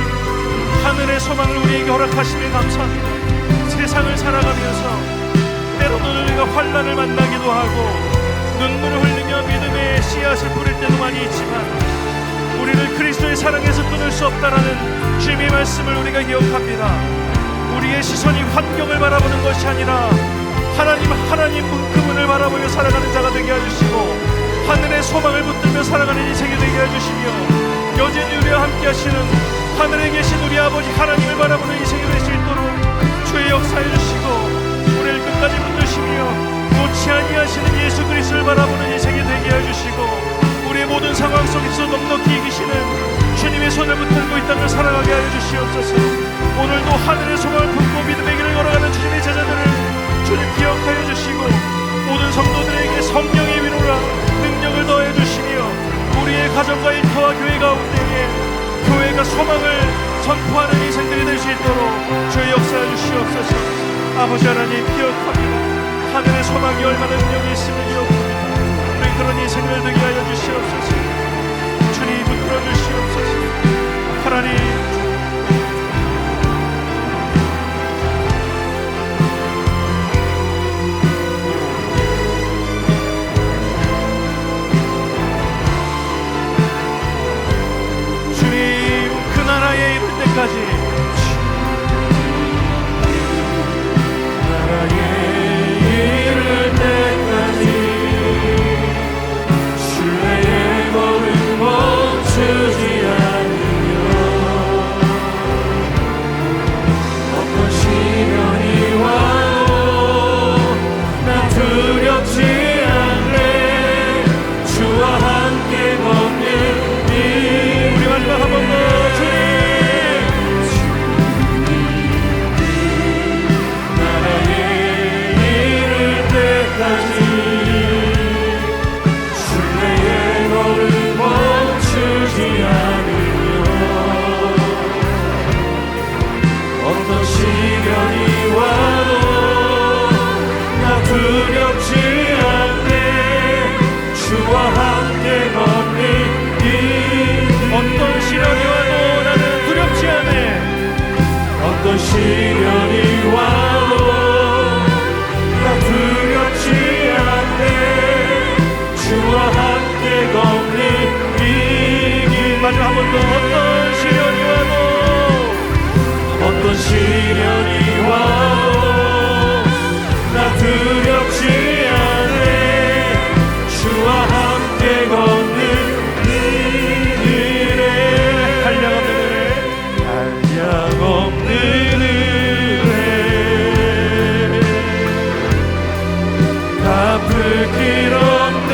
하늘의 소망을 우리에게 허락하시며 감사합니다. 세상을 살아가면서 때로는 우리가 환난을 만나기도 하고 눈물을 흘리며 믿음의 씨앗을 뿌릴 때도 많이 있지만 우리를 그리스도의 사랑에서 끊을 수 없다라는 주님의 말씀을 우리가 기억합니다. 우리의 시선이 환경을 바라보는 것이 아니라 하나님 그분을 바라보며 살아가는 자가 되게 해주시고 하늘의 소망을 붙들며 살아가는 인생이 되게 해주시며 여전히 우리와 함께 하시는 하늘에 계신 우리 아버지 하나님을 바라보는 인생이 될 수 있도록 주의 역사해 주시고 우리를 끝까지 붙드시며 놓지 아니하시는 예수 그리스도를 바라보는 인생이 되게 해주시고 우리의 모든 상황 속에서 넉넉히 이기시는 주님의 손을 붙들고 이 땅을 살아가게 하여 주시옵소서. 오늘도 하늘의 소망을 품고 믿음의 길을 걸어가는 주님의 제자들을 주님 기억하여 주시고 모든 성도들에게 성령의 위로라 능력을 더해 주시며 우리의 가정과 일터와 교회 가운데에 교회가 소망을 선포하는 인생들이 될 수 있도록 주의 역사해 주시옵소서. 아버지 하나님 기억합니다. 하늘의 소망이 얼마나 능력이 있음을 기억합니다. 우리 그런 인생을 되게 하여 주시옵소서. 주님 붙들어 주시옵소서. 하나님 시련이 와도 나 두렵지 않네. 주와 함께 걷는 이 길. 마지막 한 번 더. 어떤 시련이 와도 어떤 시련이 와도 나 두렵지 않네. 주와 함께 걷는 이 길에 한량 없는 길 없는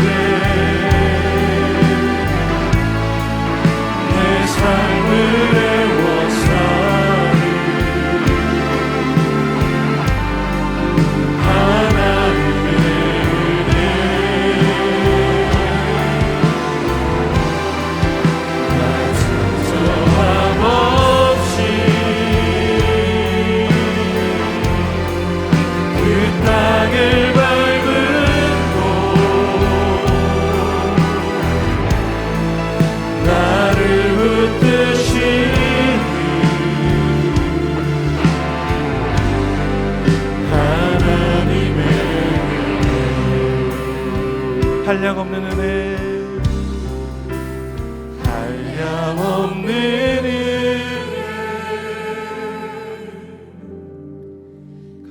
은혜 한량없는 은혜, 한량없는 은혜,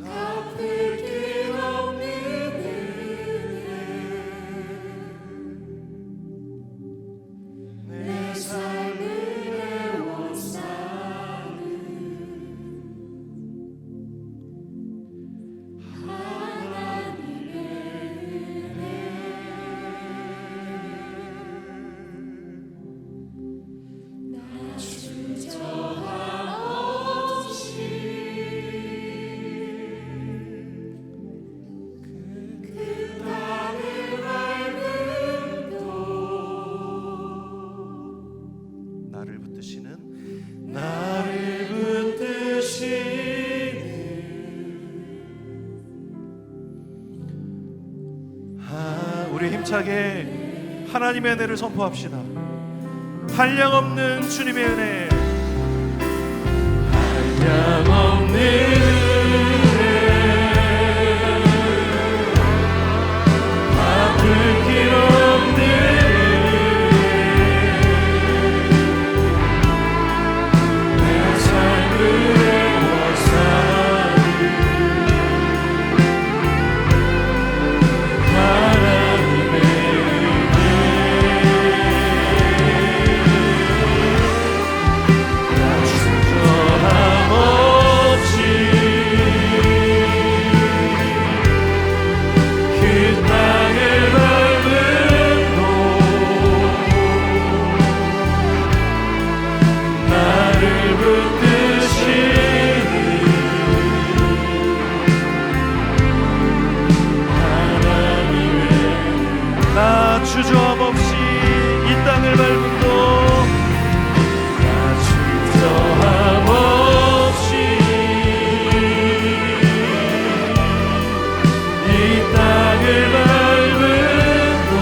갚을 길 없는 내 삶을 애워싸는 나 주저함 없이 그 땅을 밟은 나를 붙드시는 나를 붙드시는 우리 힘차게 하나님의 은혜를 선포합시다. 한량없는 주님의 은혜, 한량없는 은혜, 갚을 길 없는 내 삶을 애워싸는 하나님의 주저함 없이 그 땅을 밟은 곳 나를 붙드시는 하나님의 나 주저함 없이 이 땅을 밟은 곳 나 주저함 없이 이 땅을 밟은 곳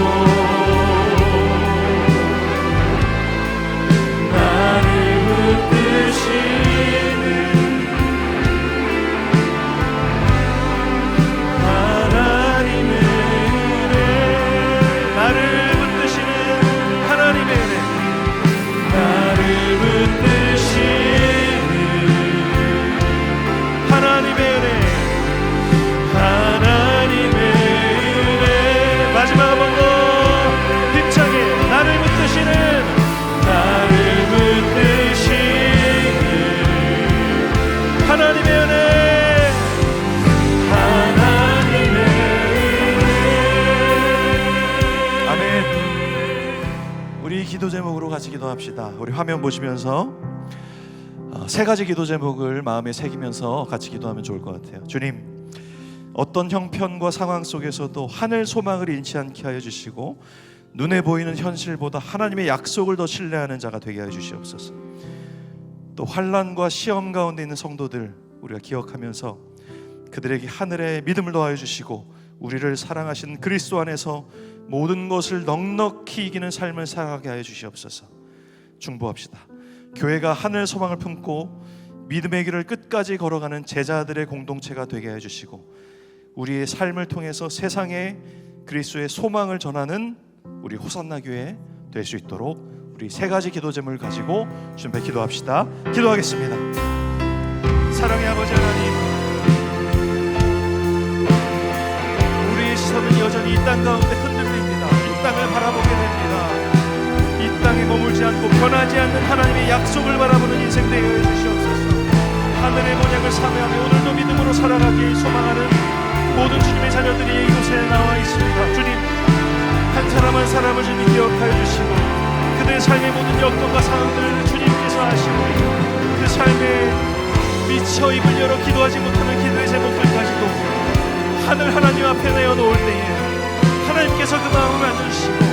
나를 붙드시는 하나님의 은혜, 나를 붙드시는 하나님의 은혜, 나를 붙드시는 하나님의 은혜, 하나님의 은혜. 마지막 한 번 더 힘차게 나를 붙드시는, 나를 붙드시는 하나님의 은혜, 하나님의 은혜. 아멘. 우리 기도 제목으로 같이 기도합시다. 우리 화면 보시면서 세 가지 기도 제목을 마음에 새기면서 같이 기도하면 좋을 것 같아요. 주님, 어떤 형편과 상황 속에서도 하늘 소망을 잃지 않게 하여 주시고 눈에 보이는 현실보다 하나님의 약속을 더 신뢰하는 자가 되게 하여 주시옵소서. 또 환난과 시험 가운데 있는 성도들 우리가 기억하면서 그들에게 하늘의 믿음을 더하여 주시고 우리를 사랑하신 그리스도 안에서 모든 것을 넉넉히 이기는 삶을 살아가게 하여 주시옵소서. 중보합시다. 교회가 하늘 소망을 품고 믿음의 길을 끝까지 걸어가는 제자들의 공동체가 되게 하여 주시고 우리의 삶을 통해서 세상에 그리스도의 소망을 전하는 우리 호산나 교회 될 수 있도록 우리 세 가지 기도 제목을 가지고 준비 기도합시다. 기도하겠습니다. 사랑의 아버지 하나님, 우리의 시선은 여전히 이 땅 가운데 흔들립니다. 이 땅을 바라보게 됩니다. 이 땅에 머물지 않고 변하지 않는 하나님의 약속을 바라보는 인생 되게 해 주시옵소서. 하늘의 본향을 사모하며 오늘도 믿음으로 살아가길 소망하는 모든 주님의 자녀들이 이곳에 나와 있습니다. 주님, 한 사람 한 사람을 주님 기억하여 주시고 그들의 삶의 모든 역동과 상황들을 주님께서 아시고 그 삶에 미처 입을 열어 기도하지 못하는 기도의 제목들까지도 하나님 앞에 내어놓을 때에 하나님께서 그 마음을 안아주시고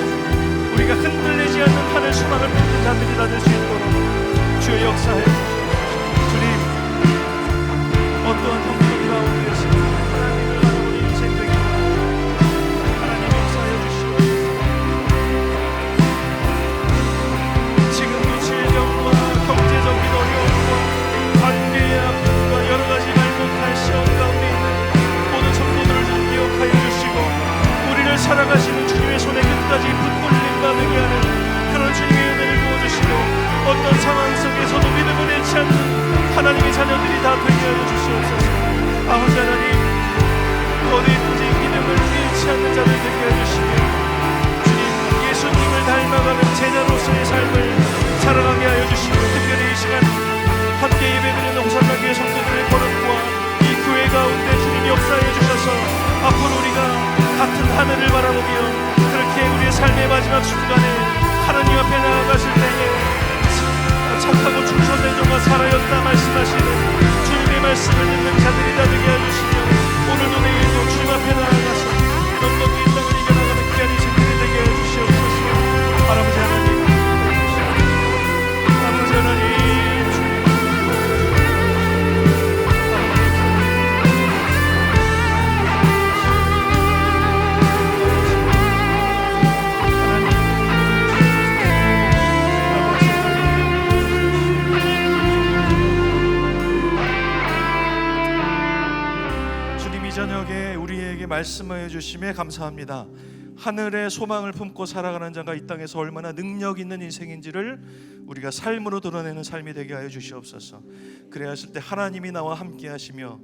우리가 흔들리지 않는 하늘 소망을 품는 자들이 다 될 수 있도록 주의 역사해 주시옵소서. 주님, 어떠한 형편 가운데서 하나님을 바라보는 인생 되게 하나님 역사해 주시옵소서. 지금도 질병과 경제적인 어려움과 관계의 아픔과 여러 가지 말 못할 시험 가운데 있는 모든 성도들을 좀 기억하여 주시고 우리를 살아가시는 주님의 손에 끝까지 붙고 들림받게 하는 그런 주님의 은혜를 부어주시고 어떤 상황 속에서도 믿음을 잃지 않는 하나님의 자녀들이 다 되게 하여 주시옵소서. 아버지 하나님, 어디든지 믿음을 잃지 않는 자들 되게 해주시며 주님 예수님을 닮아가는 제자로서의 삶을 살아가게 하여 주시고 특별히 이 시간 함께 예배드리는 홍산나교회 성도들의 걸음과 이 교회 가운데 주님 역사해 주셔서 앞으로 우리가 같은 하늘을 바라보며 그렇게 우리의 삶의 마지막 순간에 하나님 앞에 나아가실 때에 착하고 충성된 종과 살아였다 말씀하시는 주님의 말씀을 듣는 자들이 다 되게 해주시며 오늘도 내일도 주님 앞에 나아가서 넉넉히 이 땅을 이겨나가는 귀한 인생들이 되게 해주시옵소서. 아버지 하나님, 아버지 하나님, 저녁에 우리에게 말씀해 주심에 감사합니다. 하늘의 소망을 품고 살아가는 자가 이 땅에서 얼마나 능력 있는 인생인지를 우리가 삶으로 드러내는 삶이 되게 하여 주시옵소서. 그래야 했을 때 하나님이 나와 함께 하시며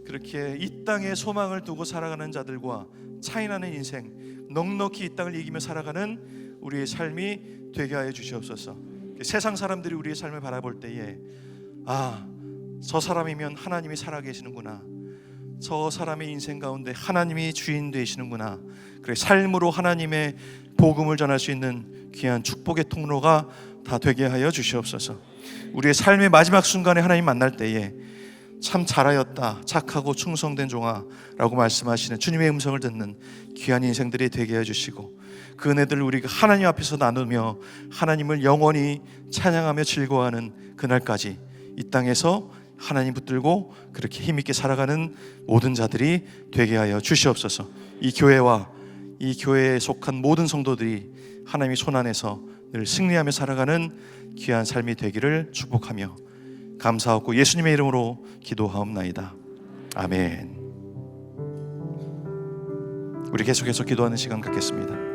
그렇게 이 땅에 소망을 두고 살아가는 자들과 차이나는 인생, 넉넉히 이 땅을 이기며 살아가는 우리의 삶이 되게 하여 주시옵소서. 세상 사람들이 우리의 삶을 바라볼 때에 저 사람이면 하나님이 살아계시는구나, 저 사람의 인생 가운데 하나님이 주인 되시는구나, 그래 삶으로 하나님의 복음을 전할 수 있는 귀한 축복의 통로가 다 되게 하여 주시옵소서. 우리의 삶의 마지막 순간에 하나님 만날 때에 참 잘하였다, 착하고 충성된 종아 라고 말씀하시는 주님의 음성을 듣는 귀한 인생들이 되게 해주시고 그 은혜들을 우리가 하나님 앞에서 나누며 하나님을 영원히 찬양하며 즐거워하는 그날까지 이 땅에서 하나님 붙들고 그렇게 힘있게 살아가는 모든 자들이 되게 하여 주시옵소서. 이 교회와 이 교회에 속한 모든 성도들이 하나님의 손안에서 늘 승리하며 살아가는 귀한 삶이 되기를 축복하며 감사하고 예수님의 이름으로 기도하옵나이다. 아멘. 우리 계속해서 기도하는 시간 갖겠습니다.